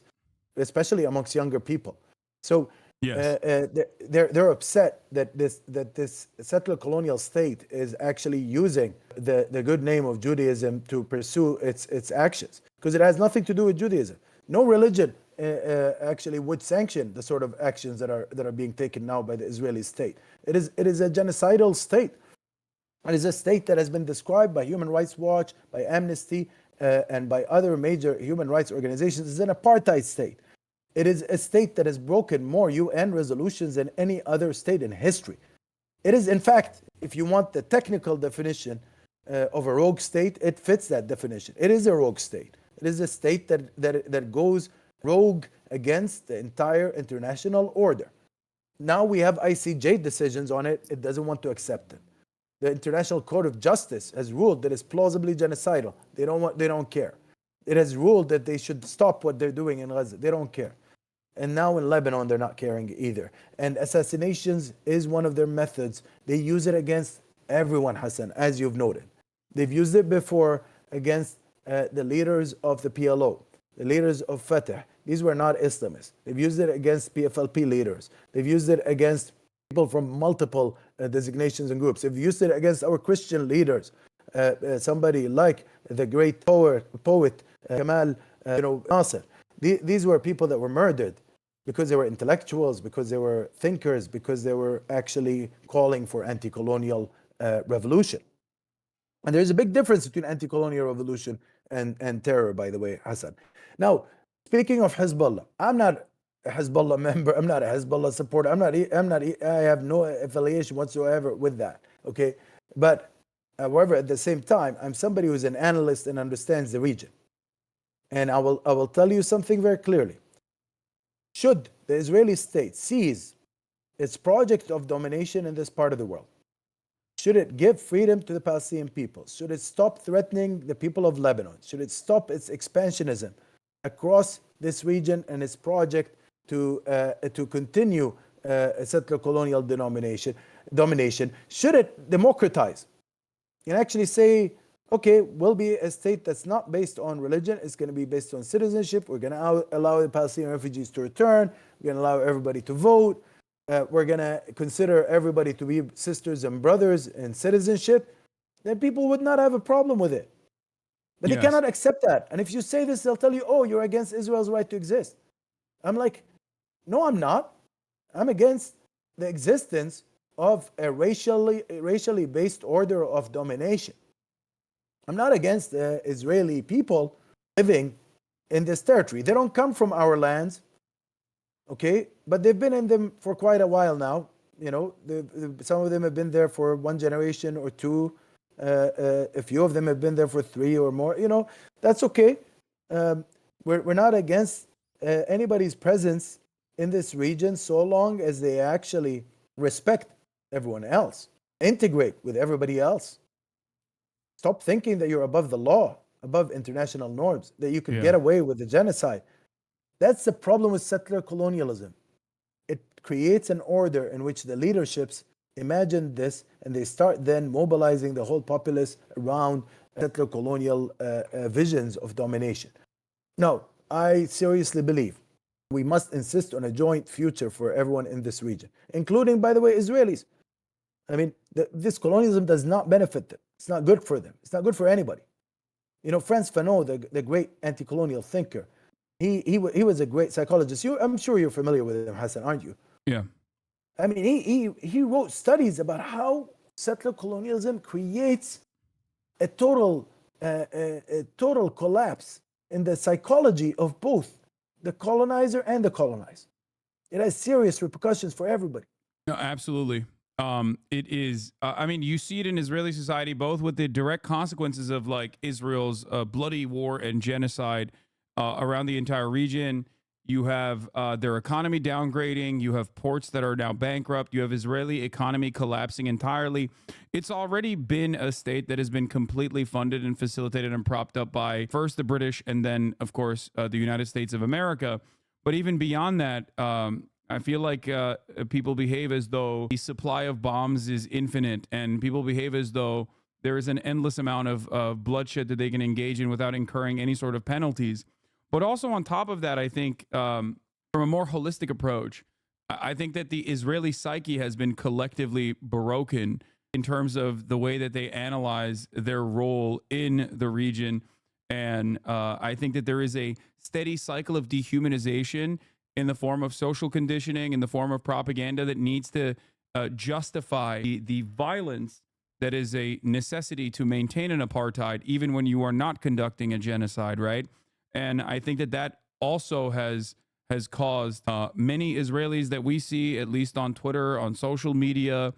especially amongst younger people. So yes. They're upset that this settler colonial state is actually using the good name of Judaism to pursue its actions, because it has nothing to do with Judaism. No religion actually would sanction the sort of actions that are being taken now by the Israeli state. It is a genocidal state. It is a state that has been described by Human Rights Watch, by Amnesty, and by other major human rights organizations as an apartheid state. It is a state that has broken more UN resolutions than any other state in history. It is, in fact, if you want the technical definition of a rogue state, it fits that definition. It is a rogue state. It is a state that goes rogue against the entire international order. Now we have ICJ decisions on it. It doesn't want to accept it. The International Court of Justice has ruled that it's plausibly genocidal. They don't care. It has ruled that they should stop what they're doing in Gaza. They don't care. And now in Lebanon, they're not caring either. And assassinations is one of their methods. They use it against everyone, Hasan, as you've noted. They've used it before against the leaders of the PLO, the leaders of Fatah. These were not Islamists. They've used it against PFLP leaders. They've used it against people from multiple designations and groups. They've used it against our Christian leaders. Somebody like the great poet Kamal Nasser. These were people that were murdered because they were intellectuals, because they were thinkers, because they were actually calling for anti-colonial revolution. And there's a big difference between anti-colonial revolution and terror, by the way, Hassan. Now, speaking of Hezbollah, I'm not a Hezbollah member. I'm not a Hezbollah supporter. I have no affiliation whatsoever with that. Okay, but however, at the same time, I'm somebody who's an analyst and understands the region. And I will tell you something very clearly. Should the Israeli state cease its project of domination in this part of the world, should it give freedom to the Palestinian people, should it stop threatening the people of Lebanon, should it stop its expansionism across this region and its project to continue settler colonial domination, should it democratize and actually say, okay, we'll be a state that's not based on religion, it's going to be based on citizenship, we're going to allow the Palestinian refugees to return, we're going to allow everybody to vote, we're going to consider everybody to be sisters and brothers in citizenship, then people would not have a problem with it. But Yes. they cannot accept that. And if you say this, they'll tell you, oh, you're against Israel's right to exist. I'm like, no, I'm not. I'm against the existence of a racially based order of domination. I'm not against the Israeli people living in this territory. They don't come from our lands. Okay, but they've been in them for quite a while now. You know, some of them have been there for one generation or two. A few of them have been there for 3 or more. You know, that's okay. We're not against anybody's presence in this region so long as they actually respect everyone else, integrate with everybody else. Stop thinking that you're above the law, above international norms, that you can get away with the genocide. That's the problem with settler colonialism. It creates an order in which the leaderships imagine this and they start then mobilizing the whole populace around settler colonial visions of domination. No, I seriously believe we must insist on a joint future for everyone in this region, including, by the way, Israelis. I mean, this colonialism does not benefit them. It's not good for them. It's not good for anybody. You know, Frantz Fanon, the great anti-colonial thinker, he was a great psychologist. I'm sure you're familiar with him, Hasan, aren't you? Yeah. I mean, he wrote studies about how settler colonialism creates a total collapse in the psychology of both the colonizer and the colonized. It has serious repercussions for everybody. No, absolutely. It is. I mean, you see it in Israeli society, both with the direct consequences of like Israel's bloody war and genocide around the entire region. You have their economy downgrading. You have ports that are now bankrupt. You have Israeli economy collapsing entirely. It's already been a state that has been completely funded and facilitated and propped up by first the British and then, of course, the United States of America. But even beyond that, I feel like people behave as though the supply of bombs is infinite, and people behave as though there is an endless amount of bloodshed that they can engage in without incurring any sort of penalties. But also on top of that, I think from a more holistic approach, I think that the Israeli psyche has been collectively broken in terms of the way that they analyze their role in the region. And I think that there is a steady cycle of dehumanization in the form of social conditioning, in the form of propaganda that needs to justify the violence that is a necessity to maintain an apartheid, even when you are not conducting a genocide, right? And I think that that also has caused many Israelis that we see, at least on Twitter, on social media,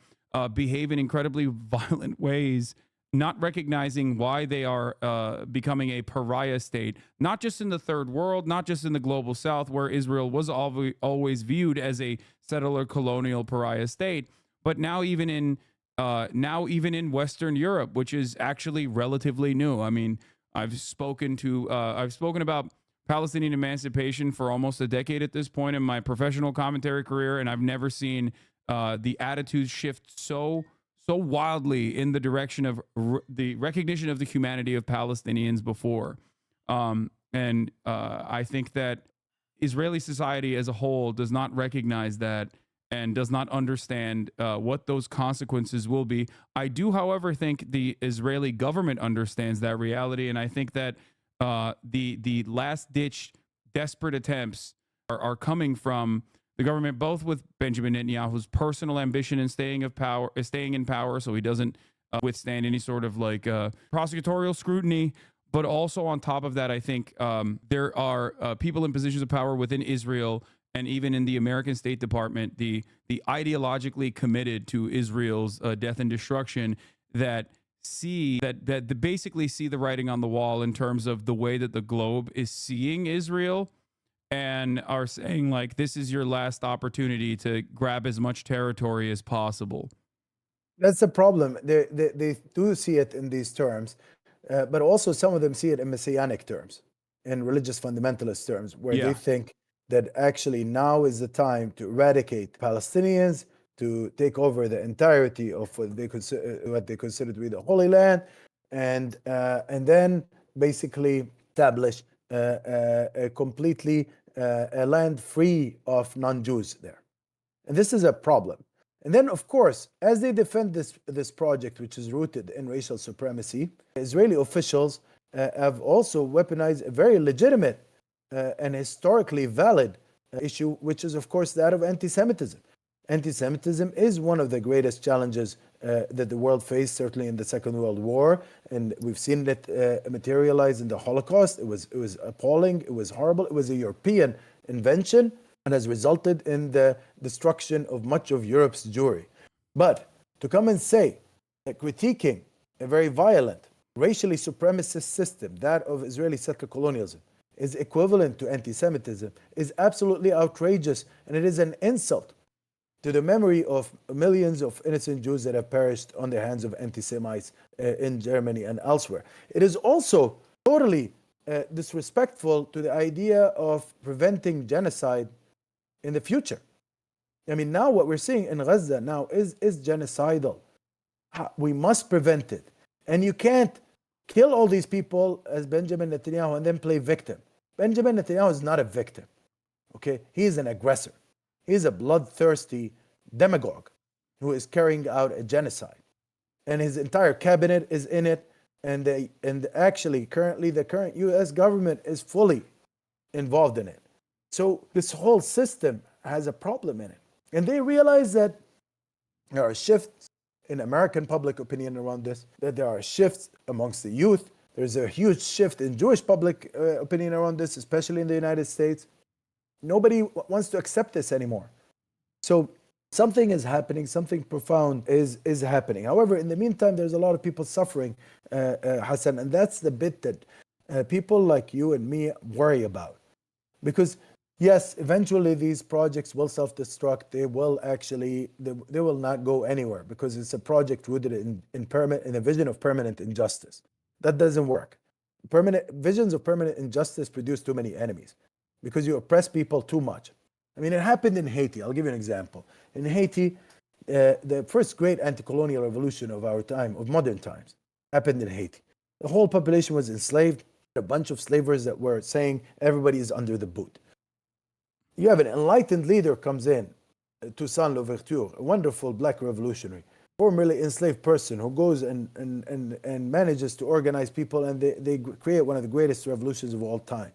behave in incredibly violent ways, not recognizing why they are becoming a pariah state, not just in the third world, not just in the global south, where Israel was always viewed as a settler colonial pariah state, but now even in Western Europe, which is actually relatively new. I mean, I've spoken about Palestinian emancipation for almost a decade at this point in my professional commentary career, and I've never seen the attitudes shift so wildly in the direction of the recognition of the humanity of Palestinians before. I think that Israeli society as a whole does not recognize that and does not understand what those consequences will be. I do, however, think the Israeli government understands that reality, and I think that the last-ditch desperate attempts are coming from the government, both with Benjamin Netanyahu's personal ambition in staying in power, so he doesn't withstand any sort of like prosecutorial scrutiny. But also on top of that, I think there are people in positions of power within Israel and even in the American State Department, the ideologically committed to Israel's death and destruction that basically see the writing on the wall in terms of the way that the globe is seeing Israel, and are saying like, this is your last opportunity to grab as much territory as possible. That's the problem. They do see it in these terms, but also some of them see it in messianic terms, in religious fundamentalist terms, where they think that actually now is the time to eradicate Palestinians, to take over the entirety of what they consider to be the Holy Land, and then basically establish a completely a land free of non-Jews there. And this is a problem. And then, of course, as they defend this project, which is rooted in racial supremacy, Israeli officials have also weaponized a very legitimate and historically valid issue, which is, of course, that of anti-Semitism. Anti-Semitism is one of the greatest challenges that the world faced, certainly in the Second World War, and we've seen it materialize in the Holocaust. It was appalling. It was horrible. It was a European invention and has resulted in the destruction of much of Europe's Jewry. But to come and say that critiquing a very violent, racially supremacist system, that of Israeli settler colonialism, is equivalent to anti-Semitism is absolutely outrageous, and it is an insult to the memory of millions of innocent Jews that have perished on the hands of anti-Semites in Germany and elsewhere. It is also totally disrespectful to the idea of preventing genocide in the future. I mean, now what we're seeing in Gaza now is genocidal. We must prevent it. And you can't kill all these people as Benjamin Netanyahu and then play victim. Benjamin Netanyahu is not a victim. Okay? He is an aggressor. He's a bloodthirsty demagogue who is carrying out a genocide. And his entire cabinet is in it. And actually, currently, the current US government is fully involved in it. So this whole system has a problem in it. And they realize that there are shifts in American public opinion around this, that there are shifts amongst the youth. There's a huge shift in Jewish public opinion around this, especially in the United States. Nobody wants to accept this anymore. So something is happening, something profound is happening. However, in the meantime, there's a lot of people suffering, Hasan, and that's the bit that people like you and me worry about. Because yes, eventually these projects will self-destruct. They will not go anywhere because it's a project rooted in a vision of permanent injustice. That doesn't work. Visions of permanent injustice produce too many enemies because you oppress people too much. I mean, it happened in Haiti. I'll give you an example. In Haiti, the first great anti-colonial revolution of our time, of modern times, happened in Haiti. The whole population was enslaved. A bunch of slavers that were saying everybody is under the boot. You have an enlightened leader comes in, Toussaint Louverture, a wonderful black revolutionary, formerly enslaved person who goes and manages to organize people, and they create one of the greatest revolutions of all time,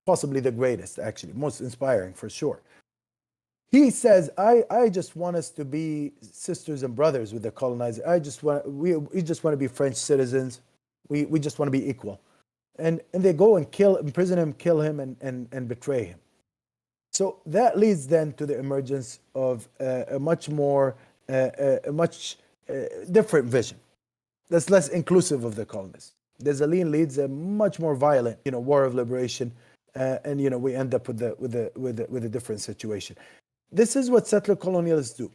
possibly the greatest, actually, most inspiring for sure. He says, I just want us to be sisters and brothers with the colonizer. We just want to be French citizens. We just want to be equal. And they go and imprison him, kill him, and betray him. So that leads then to the emergence of a much different vision that's less inclusive of the colonists. Dessalines leads a much more violent, war of liberation, and we end up with a different situation. This is what settler colonialists do.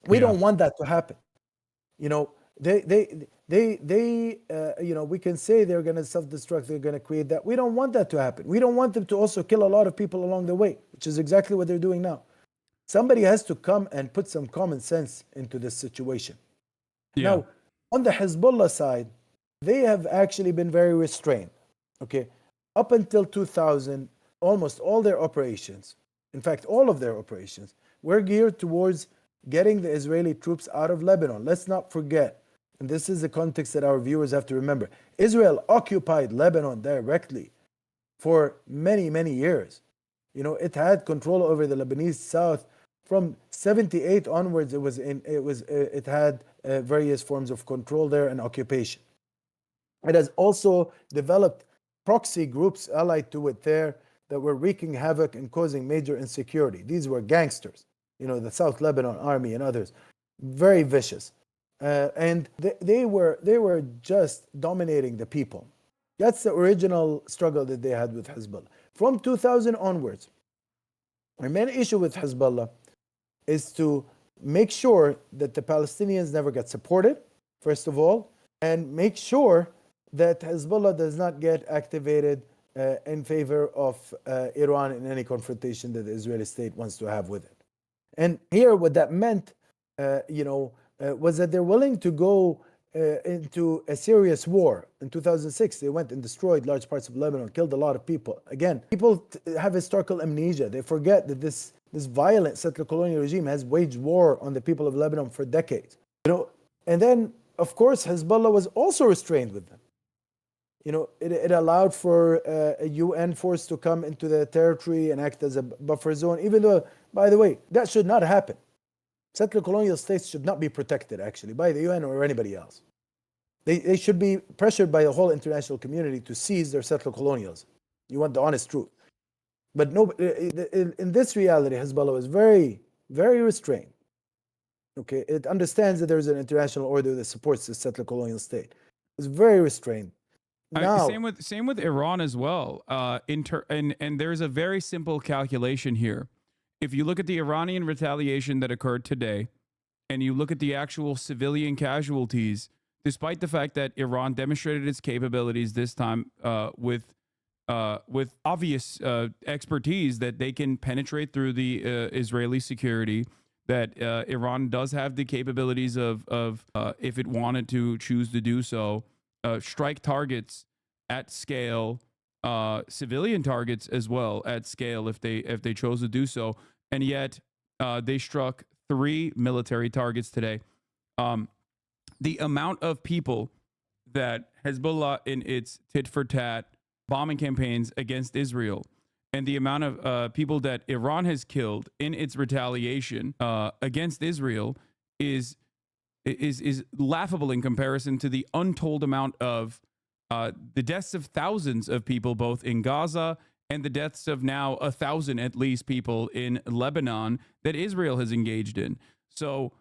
We don't want that to happen. We can say they're going to self-destruct, they're going to create that. We don't want that to happen. We don't want them to also kill a lot of people along the way, which is exactly what they're doing now. Somebody has to come and put some common sense into this situation. Yeah. Now, on the Hezbollah side, they have actually been very restrained. Okay, up until 2000, almost all their operations, in fact, all of their operations, were geared towards getting the Israeli troops out of Lebanon. Let's not forget, and this is the context that our viewers have to remember, Israel occupied Lebanon directly for many, many years. It had control over the Lebanese south from 78 onwards. It had various forms of control there and occupation. It has also developed proxy groups allied to it there that were wreaking havoc and causing major insecurity. These were gangsters, the South Lebanon Army and others, very vicious. And they were just dominating the people. That's the original struggle that they had with Hezbollah. From 2000 onwards, our main issue with Hezbollah is to make sure that the Palestinians never get supported, first of all, and make sure that Hezbollah does not get activated in favor of Iran in any confrontation that the Israeli state wants to have with it. And here, what that meant, was that they're willing to go into a serious war. In 2006, they went and destroyed large parts of Lebanon, killed a lot of people. Again, people have historical amnesia. They forget that this violent settler colonial regime has waged war on the people of Lebanon for decades. And then, of course, Hezbollah was also restrained with them. It allowed for a UN force to come into the territory and act as a buffer zone, even though, by the way, that should not happen. Settler colonial states should not be protected, actually, by the UN or anybody else. They should be pressured by the whole international community to cease their settler colonialism. You want the honest truth. But no, in this reality, Hezbollah was very, very restrained. Okay, it understands that there is an international order that supports the settler colonial state. It's very restrained. Now, same with Iran as well. And there's a very simple calculation here. If you look at the Iranian retaliation that occurred today, and you look at the actual civilian casualties, despite the fact that Iran demonstrated its capabilities this time with obvious expertise that they can penetrate through the Israeli security, that Iran does have the capabilities of if it wanted to choose to do so, strike targets at scale, civilian targets as well at scale if they chose to do so, and yet they struck 3 military targets today. The amount of people that Hezbollah in its tit for tat bombing campaigns against Israel, and the amount of people that Iran has killed in its retaliation against Israel is laughable in comparison to the untold amount of the deaths of thousands of people, both in Gaza and the deaths of now 1,000 at least people in Lebanon that Israel has engaged in. So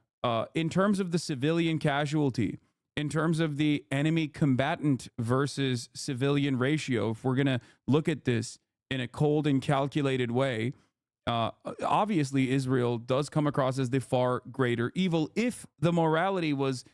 in terms of the civilian casualty, in terms of the enemy combatant versus civilian ratio, if we're going to look at this in a cold and calculated way, obviously Israel does come across as the far greater evil if the morality was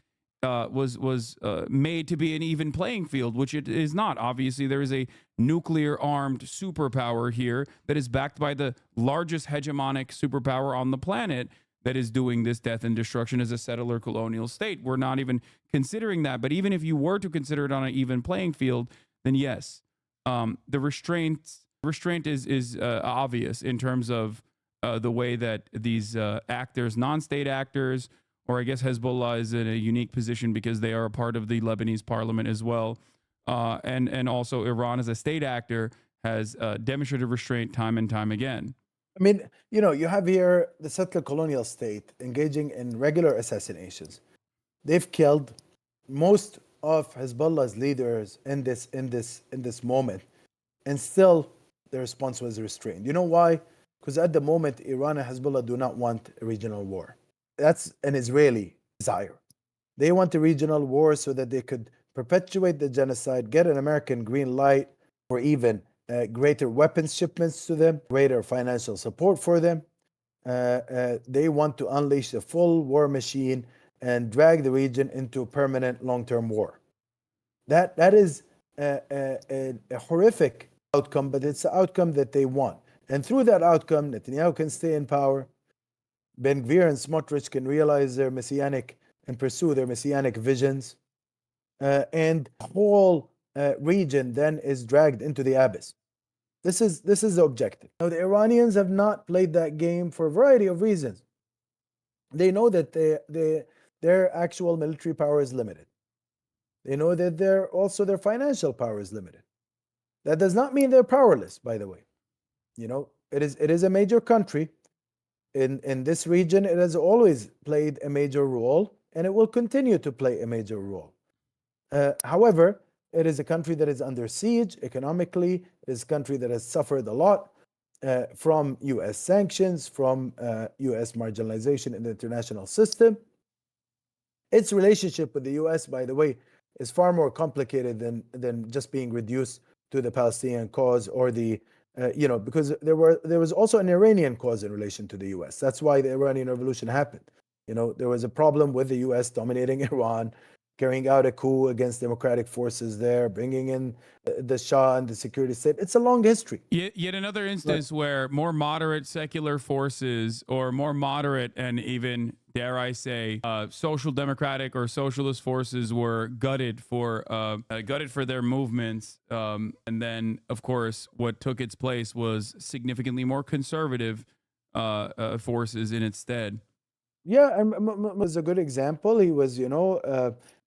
made to be an even playing field, which it is not. Obviously, there is a nuclear armed superpower here that is backed by the largest hegemonic superpower on the planet that is doing this death and destruction as a settler colonial state. We're not even considering that. But even if you were to consider it on an even playing field, then yes, the restraint is obvious in terms of the way that these actors, non-state actors, or I guess Hezbollah is in a unique position because they are a part of the Lebanese parliament as well. And also Iran as a state actor has demonstrated restraint time and time again. I mean, you have here the settler colonial state engaging in regular assassinations. They've killed most of Hezbollah's leaders in this moment, and still the response was restrained. You know why? Because at the moment, Iran and Hezbollah do not want a regional war. That's an Israeli desire. They want a regional war so that they could perpetuate the genocide, get an American green light, or even greater weapons shipments to them, greater financial support for them. They want to unleash a full war machine and drag the region into permanent long-term war. That is a horrific outcome, but it's the outcome that they want. And through that outcome, Netanyahu can stay in power. Ben Gvir and Smotrich can realize their messianic and pursue their messianic visions. And the whole region then is dragged into the abyss. This is the objective. Now, the Iranians have not played that game for a variety of reasons. They know that their actual military power is limited. They know that their financial power is limited. That does not mean they're powerless, by the way. It is a major country. In this region, it has always played a major role and it will continue to play a major role. However, it is a country that is under siege economically. It is a country that has suffered a lot from US sanctions, from US marginalization in the international system. Its relationship with the US, by the way, is far more complicated than just being reduced to the Palestinian cause or the because there was also an Iranian cause in relation to the US. That's why the Iranian Revolution happened. There was a problem with the US dominating Iran, carrying out a coup against democratic forces there, bringing in the Shah and the security state. It's a long history. Yet another instance where more moderate secular forces, or more moderate and even, dare I say, social democratic or socialist forces were gutted for their movements, and then, of course, what took its place was significantly more conservative forces in its stead. Yeah, and was a good example. He was,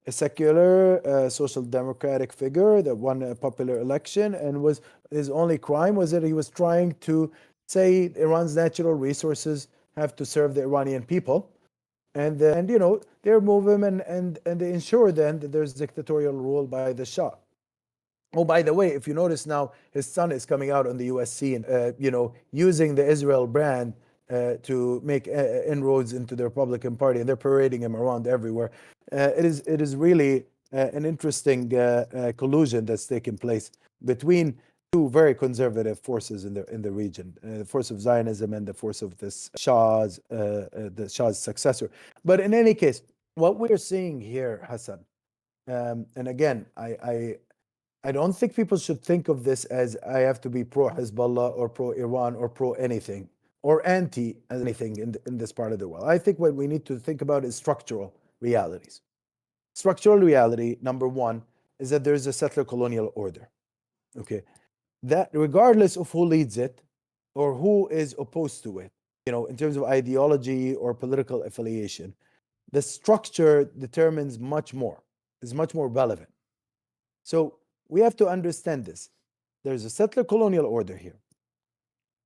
a secular social democratic figure that won a popular election, and was his only crime was that he was trying to say Iran's natural resources have to serve the Iranian people, and they remove him, and they ensure then that there's dictatorial rule by the Shah. Oh, by the way, if you notice now, his son is coming out on the U.S. scene, using the Israel brand to make inroads into the Republican Party, and they're parading him around everywhere. It is really an interesting collusion that's taken place between two very conservative forces in the region, the force of Zionism and the force of this the Shah's successor. But in any case, what we're seeing here, Hassan, and again, I don't think people should think of this as I have to be pro Hezbollah or pro Iran or pro anything or anti anything in this part of the world. I think what we need to think about is structural realities. Structural reality, number one, is that there's a settler colonial order. Okay. That regardless of who leads it or who is opposed to it, in terms of ideology or political affiliation, the structure determines much more, is much more relevant. So we have to understand this. There's a settler colonial order here.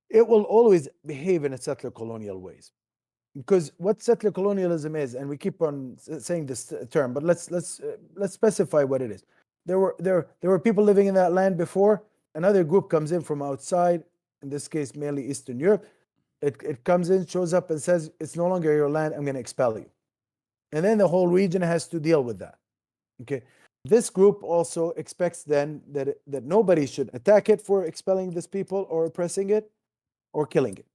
It will always behave in a settler colonial ways, because what settler colonialism is, and we keep on saying this term, but let's specify what it is. There were people living in that land before. Another group comes in from outside, in this case mainly Eastern Europe. It comes in, shows up, and says it's no longer your land. I'm going to expel you, and then the whole region has to deal with that. Okay. This group also expects then that nobody should attack it for expelling these people or oppressing it or killing it.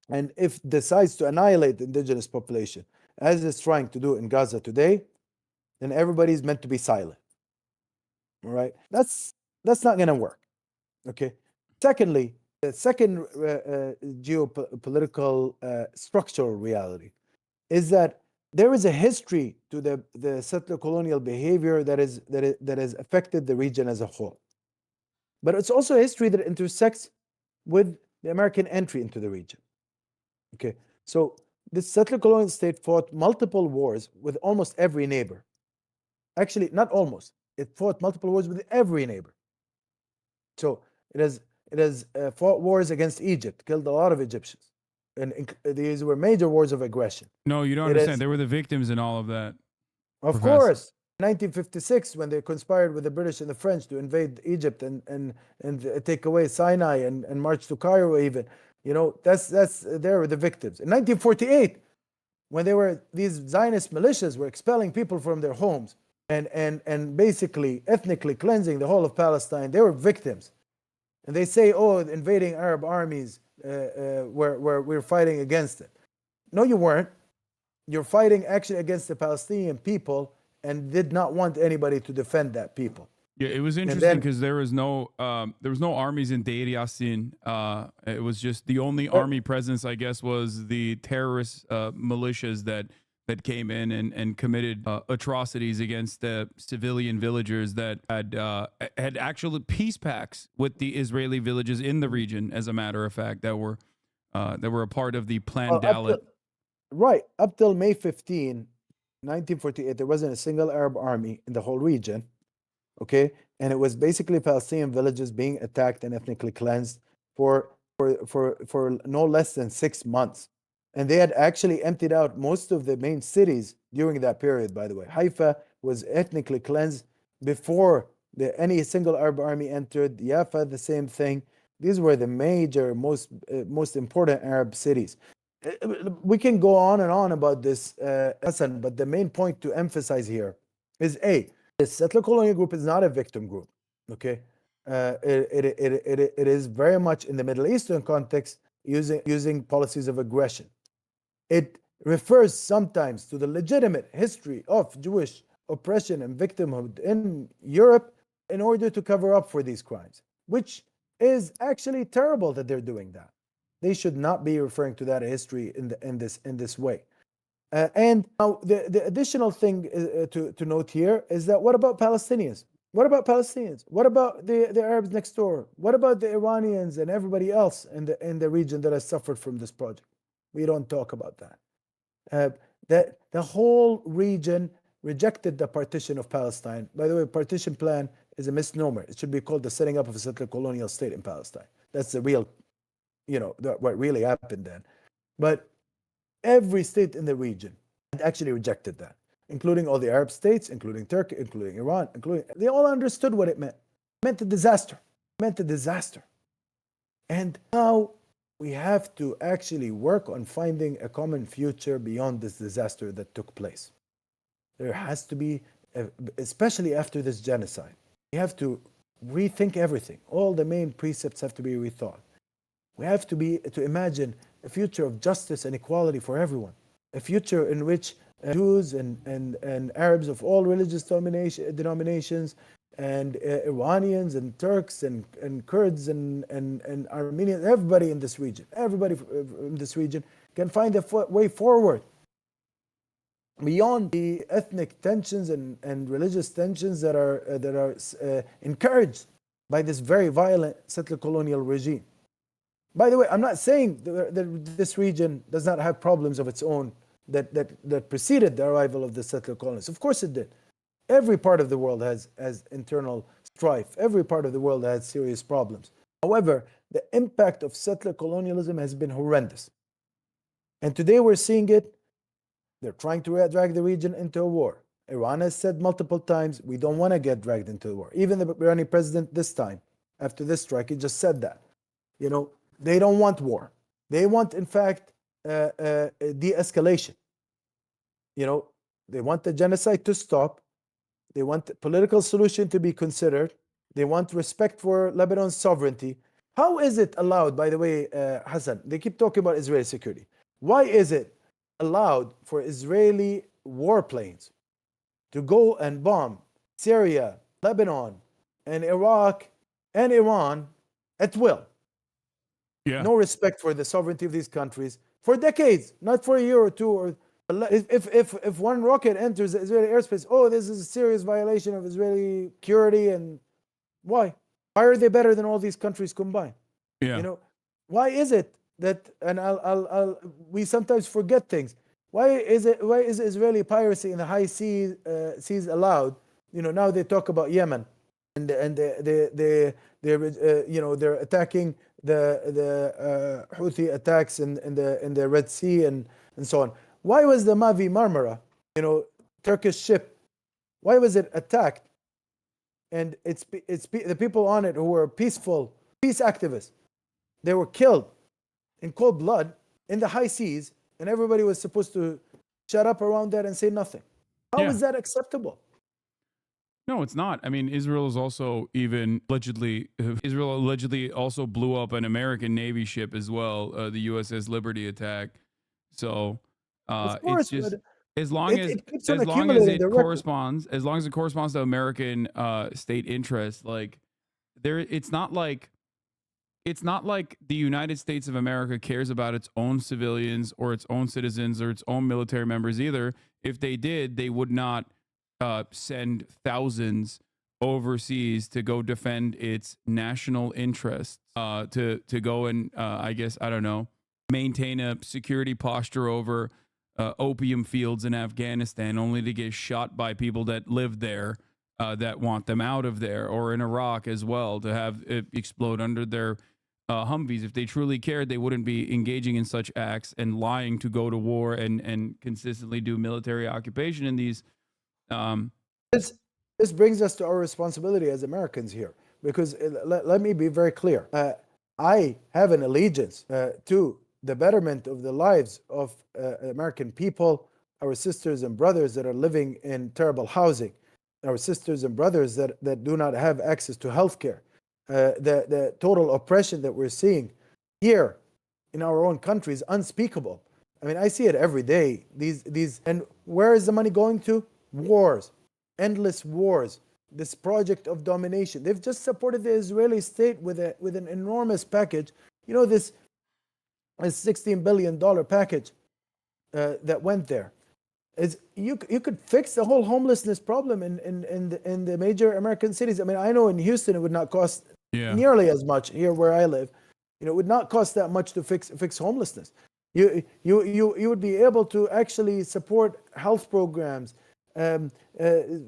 And if decides to annihilate the indigenous population, as it's trying to do in Gaza today, then everybody's meant to be silent. All right? That's not going to work. Okay. Secondly, the second geopolitical structural reality is that there is a history to the settler colonial behavior that has affected the region as a whole. But it's also a history that intersects with the American entry into the region. Okay, so this settler colonial state fought multiple wars with almost every neighbor. Actually, not almost. It fought multiple wars with every neighbor. So it has fought wars against Egypt, killed a lot of Egyptians. And these were major wars of aggression. No, you don't understand. They were the victims in all of that. Of course. 1956, when they conspired with the British and the French to invade Egypt and take away Sinai and march to Cairo even, that's they were the victims. In 1948, when these Zionist militias were expelling people from their homes and basically ethnically cleansing the whole of Palestine, they were victims. And they say, oh, invading Arab armies, we're fighting against it. No, you weren't. You're fighting actually against the Palestinian people and did not want anybody to defend that people. Yeah, it was interesting because there was no armies in Deir Yassin. It was just the only army presence, I guess, was the terrorist militias that came in and committed atrocities against the civilian villagers that had actual peace pacts with the Israeli villages in the region. As a matter of fact, that were a part of the planned Dalit. Right. Up till May 15, 1948, there wasn't a single Arab army in the whole region. Okay. And it was basically Palestinian villages being attacked and ethnically cleansed for no less than 6 months. And they had actually emptied out most of the main cities during that period, by the way. Haifa was ethnically cleansed before any single Arab army entered. Jaffa, the same thing. These were the major, most important Arab cities. We can go on and on about this, Hassan, but the main point to emphasize here is A, the settler colonial group is not a victim group, okay? It is very much in the Middle Eastern context using policies of aggression. It refers sometimes to the legitimate history of Jewish oppression and victimhood in Europe in order to cover up for these crimes, which is actually terrible that they're doing that. They should not be referring to that history in this way. And now the additional thing to note here is that what about Palestinians? What about Palestinians? What about the Arabs next door? What about the Iranians and everybody else in the region that has suffered from this project? We don't talk about that. The whole region rejected the partition of Palestine. By the way, partition plan is a misnomer. It should be called the setting up of a settler colonial state in Palestine. That's the real, what really happened then. But every state in the region had actually rejected that, including all the Arab states, including Turkey, including Iran, they all understood what it meant. It meant a disaster. It meant a disaster. And now we have to actually work on finding a common future beyond this disaster that took place. There has to be, especially after this genocide, we have to rethink everything. All the main precepts have to be rethought. We have to imagine a future of justice and equality for everyone, a future in which Jews and Arabs of all religious denominations and Iranians and Turks and Kurds and Armenians, everybody in this region can find a way forward beyond the ethnic tensions and religious tensions that are encouraged by this very violent settler colonial regime. By the way, I'm not saying that this region does not have problems of its own that preceded the arrival of the settler colonists. Of course it did. Every part of the world has internal strife. Every part of the world has serious problems. However, the impact of settler colonialism has been horrendous. And today we're seeing it. They're trying to drag the region into a war. Iran has said multiple times, we don't want to get dragged into the war. Even the Iranian president this time, after this strike, he just said that. They don't want war. They want, in fact, de-escalation. They want the genocide to stop. They want a political solution to be considered. They want respect for Lebanon's sovereignty. How is it allowed, by the way, Hassan, they keep talking about Israeli security. Why is it allowed for Israeli warplanes to go and bomb Syria, Lebanon, and Iraq and Iran at will? Yeah. No respect for the sovereignty of these countries for decades, not for a year or two. Or if one rocket enters the Israeli airspace, this is a serious violation of Israeli security. And why? Why are they better than all these countries combined? Yeah. Why is it that? And we sometimes forget things. Why is Israeli piracy in the high seas allowed? Now they talk about Yemen, and they're attacking the Houthi attacks in the Red Sea and so on. Why was the Mavi Marmara, Turkish ship, why was it attacked? And it's the people on it who were peaceful peace activists. They were killed in cold blood in the high seas, and everybody was supposed to shut up around that and say nothing. How is that acceptable? No, it's not. I mean, Israel allegedly also blew up an American Navy ship as well, the USS Liberty attack. So Of course, it's just but as long as it keeps on as long as accumulating it the record. corresponds, to American state interest, like it's not like the United States of America cares about its own civilians or its own citizens or its own military members either. If they did, they would not send thousands overseas to go defend its national interests, to go and maintain a security posture over opium fields in Afghanistan, only to get shot by people that live there, that want them out of there, or in Iraq as well, to have it explode under their Humvees. If they truly cared, they wouldn't be engaging in such acts and lying to go to war and consistently do military occupation in these. This, this brings us to our responsibility as Americans here, because let me be very clear. I have an allegiance to the betterment of the lives of American people, our sisters and brothers that are living in terrible housing, our sisters and brothers that do not have access to healthcare, the total oppression that we're seeing here in our own country is unspeakable. I mean, I see it every day. And where is the money going to? Wars, endless wars. This project of domination. They've just supported the Israeli state with an enormous package. You know, this $16 billion package that went there. You could fix the whole homelessness problem in the major American cities. I mean, I know in Houston it would not cost nearly as much here where I live. You know, it would not cost that much to fix homelessness. You would be able to actually support health programs,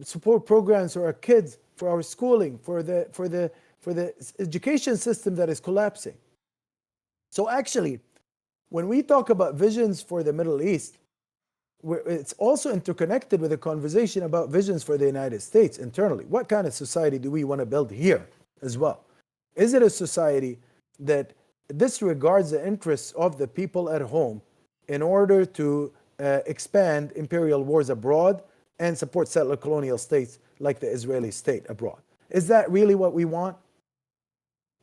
support programs for our kids, for our schooling, for the education system that is collapsing. So actually, when we talk about visions for the Middle East, it's also interconnected with a conversation about visions for the United States internally. What kind of society do we want to build here as well? Is it a society that disregards the interests of the people at home in order to expand imperial wars abroad and support settler colonial states like the Israeli state abroad? Is that really what we want?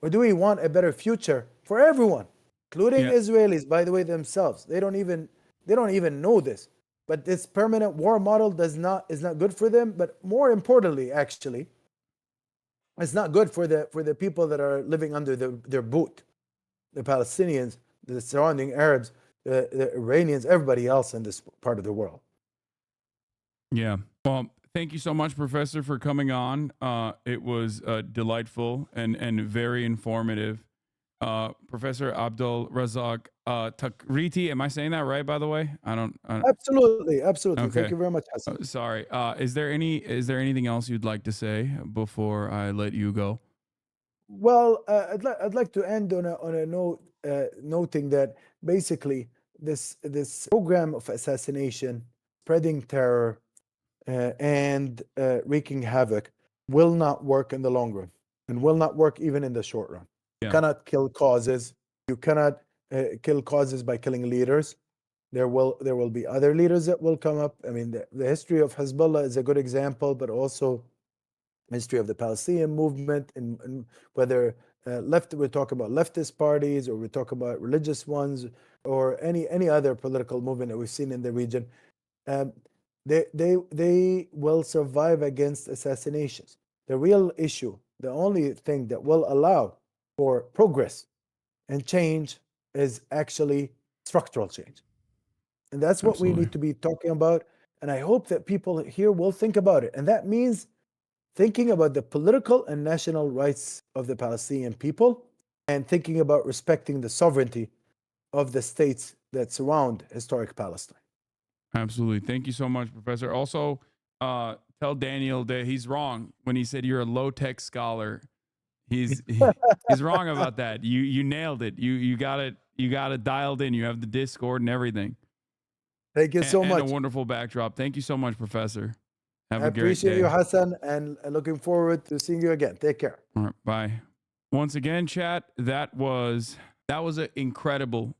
Or do we want a better future for everyone, including Israelis, by the way, themselves? They don't even know this. But this permanent war model is not good for them. But more importantly, actually, it's not good for the people that are living under their boot, the Palestinians, the surrounding Arabs, the Iranians, everybody else in this part of the world. Yeah. Well, thank you so much, Professor, for coming on. It was delightful and very informative. Professor Abdel Razzaq Takriti. Am I saying that right, by the way? I don't Absolutely. Okay. Thank you very much, Hasan. Sorry. Is there anything else you'd like to say before I let you go? Well, I'd like to end on a note, noting that basically this program of assassination, spreading terror, and wreaking havoc will not work in the long run, and will not work even in the short run. You cannot kill causes. You cannot kill causes by killing leaders. There will be other leaders that will come up. I mean, the history of Hezbollah is a good example, but also history of the Palestinian movement, and whether we talk about leftist parties, or we talk about religious ones, or any other political movement that we've seen in the region. They will survive against assassinations. The real issue, the only thing that will allow for progress and change, is actually structural change. And that's what we need to be talking about. And I hope that people here will think about it. And that means thinking about the political and national rights of the Palestinian people, and thinking about respecting the sovereignty of the states that surround historic Palestine. Absolutely. Thank you so much, Professor. Also, tell Daniel that he's wrong when he said you're a low-tech scholar. He's wrong about that. You nailed it. You got it dialed in. You have the Discord and everything. Thank you so much. And a wonderful backdrop. Thank you so much, Professor. Have I a great appreciate day. you, Hasan, and looking forward to seeing you again. Take care. All right, bye. Once again, chat, that was an incredible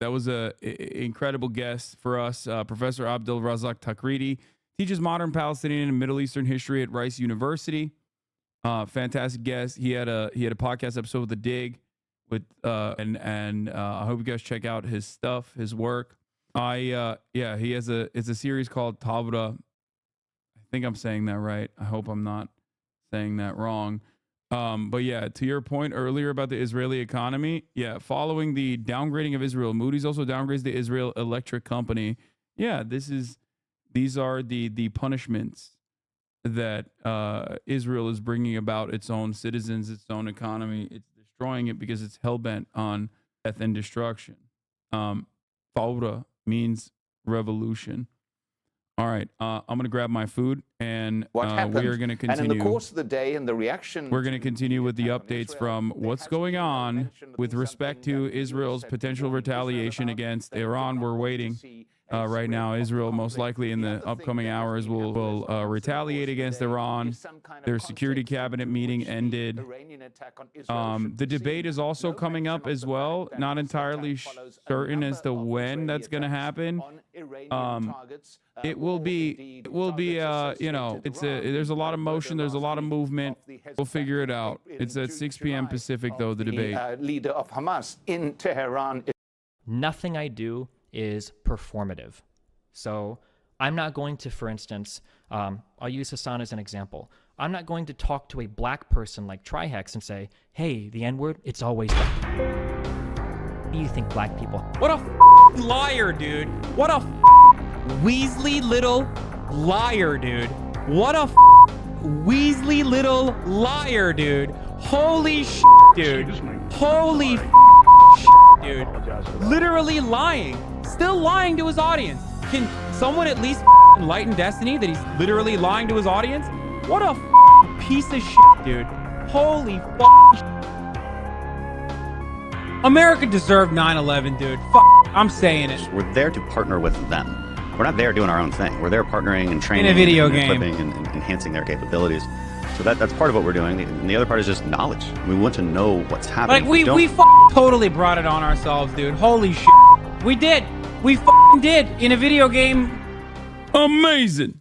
incredible guest for us. Professor Abdel Razzaq Takriti teaches modern Palestinian and Middle Eastern history at Rice University. Fantastic guest. He had a podcast episode with The Dig with and I hope you guys check out his stuff, his work. He has it's a series called Tavra. I think I'm saying that right. I hope I'm not saying that wrong. But yeah, to your point earlier about the Israeli economy, following the downgrading of Israel, Moody's also downgrades the Israel Electric Company. Yeah, these are the punishments that Israel is bringing about its own citizens, its own economy. It's destroying it because it's hell-bent on death and destruction. Fawra means revolution. All right, I'm gonna grab my food, and What happened? we are gonna continue. And in the course of the day and the reaction, We're gonna continue with the updates from what's going on with respect to Israel's potential retaliation against Iran. We're waiting. Right now, Israel most likely in the upcoming hours will retaliate against Iran. Their security cabinet meeting ended. The debate is also coming up as well. Not entirely certain as to when that's going to happen. It will be, you know, there's a lot of motion. There's a lot of movement. We'll figure it out. It's at 6 p.m. Pacific, though, the debate. Leader of Hamas in Tehran. Nothing I do is performative. So I'm not going to, for instance, I'll use Hasan as an example. I'm not going to talk to a black person like Trihex and say, hey, the N-word, it's always black. What do you think, black people? What a liar, dude. What a Weasley little liar, dude. What a Weasley little liar, dude. Holy dude. Holy dude. Literally lying. Still lying to his audience. Can someone at least enlighten Destiny that he's literally lying to his audience? What a piece of shit, dude. Holy America deserved 9/11, dude. I'm saying it. We're there to partner with them. We're not there doing our own thing. We're there partnering and training in a video and game, equipping and enhancing their capabilities. So that's part of what we're doing. And the other part is just knowledge. We want to know what's happening. Like we totally brought it on ourselves, dude. Holy shit. We did. We did in a video game. Amazing.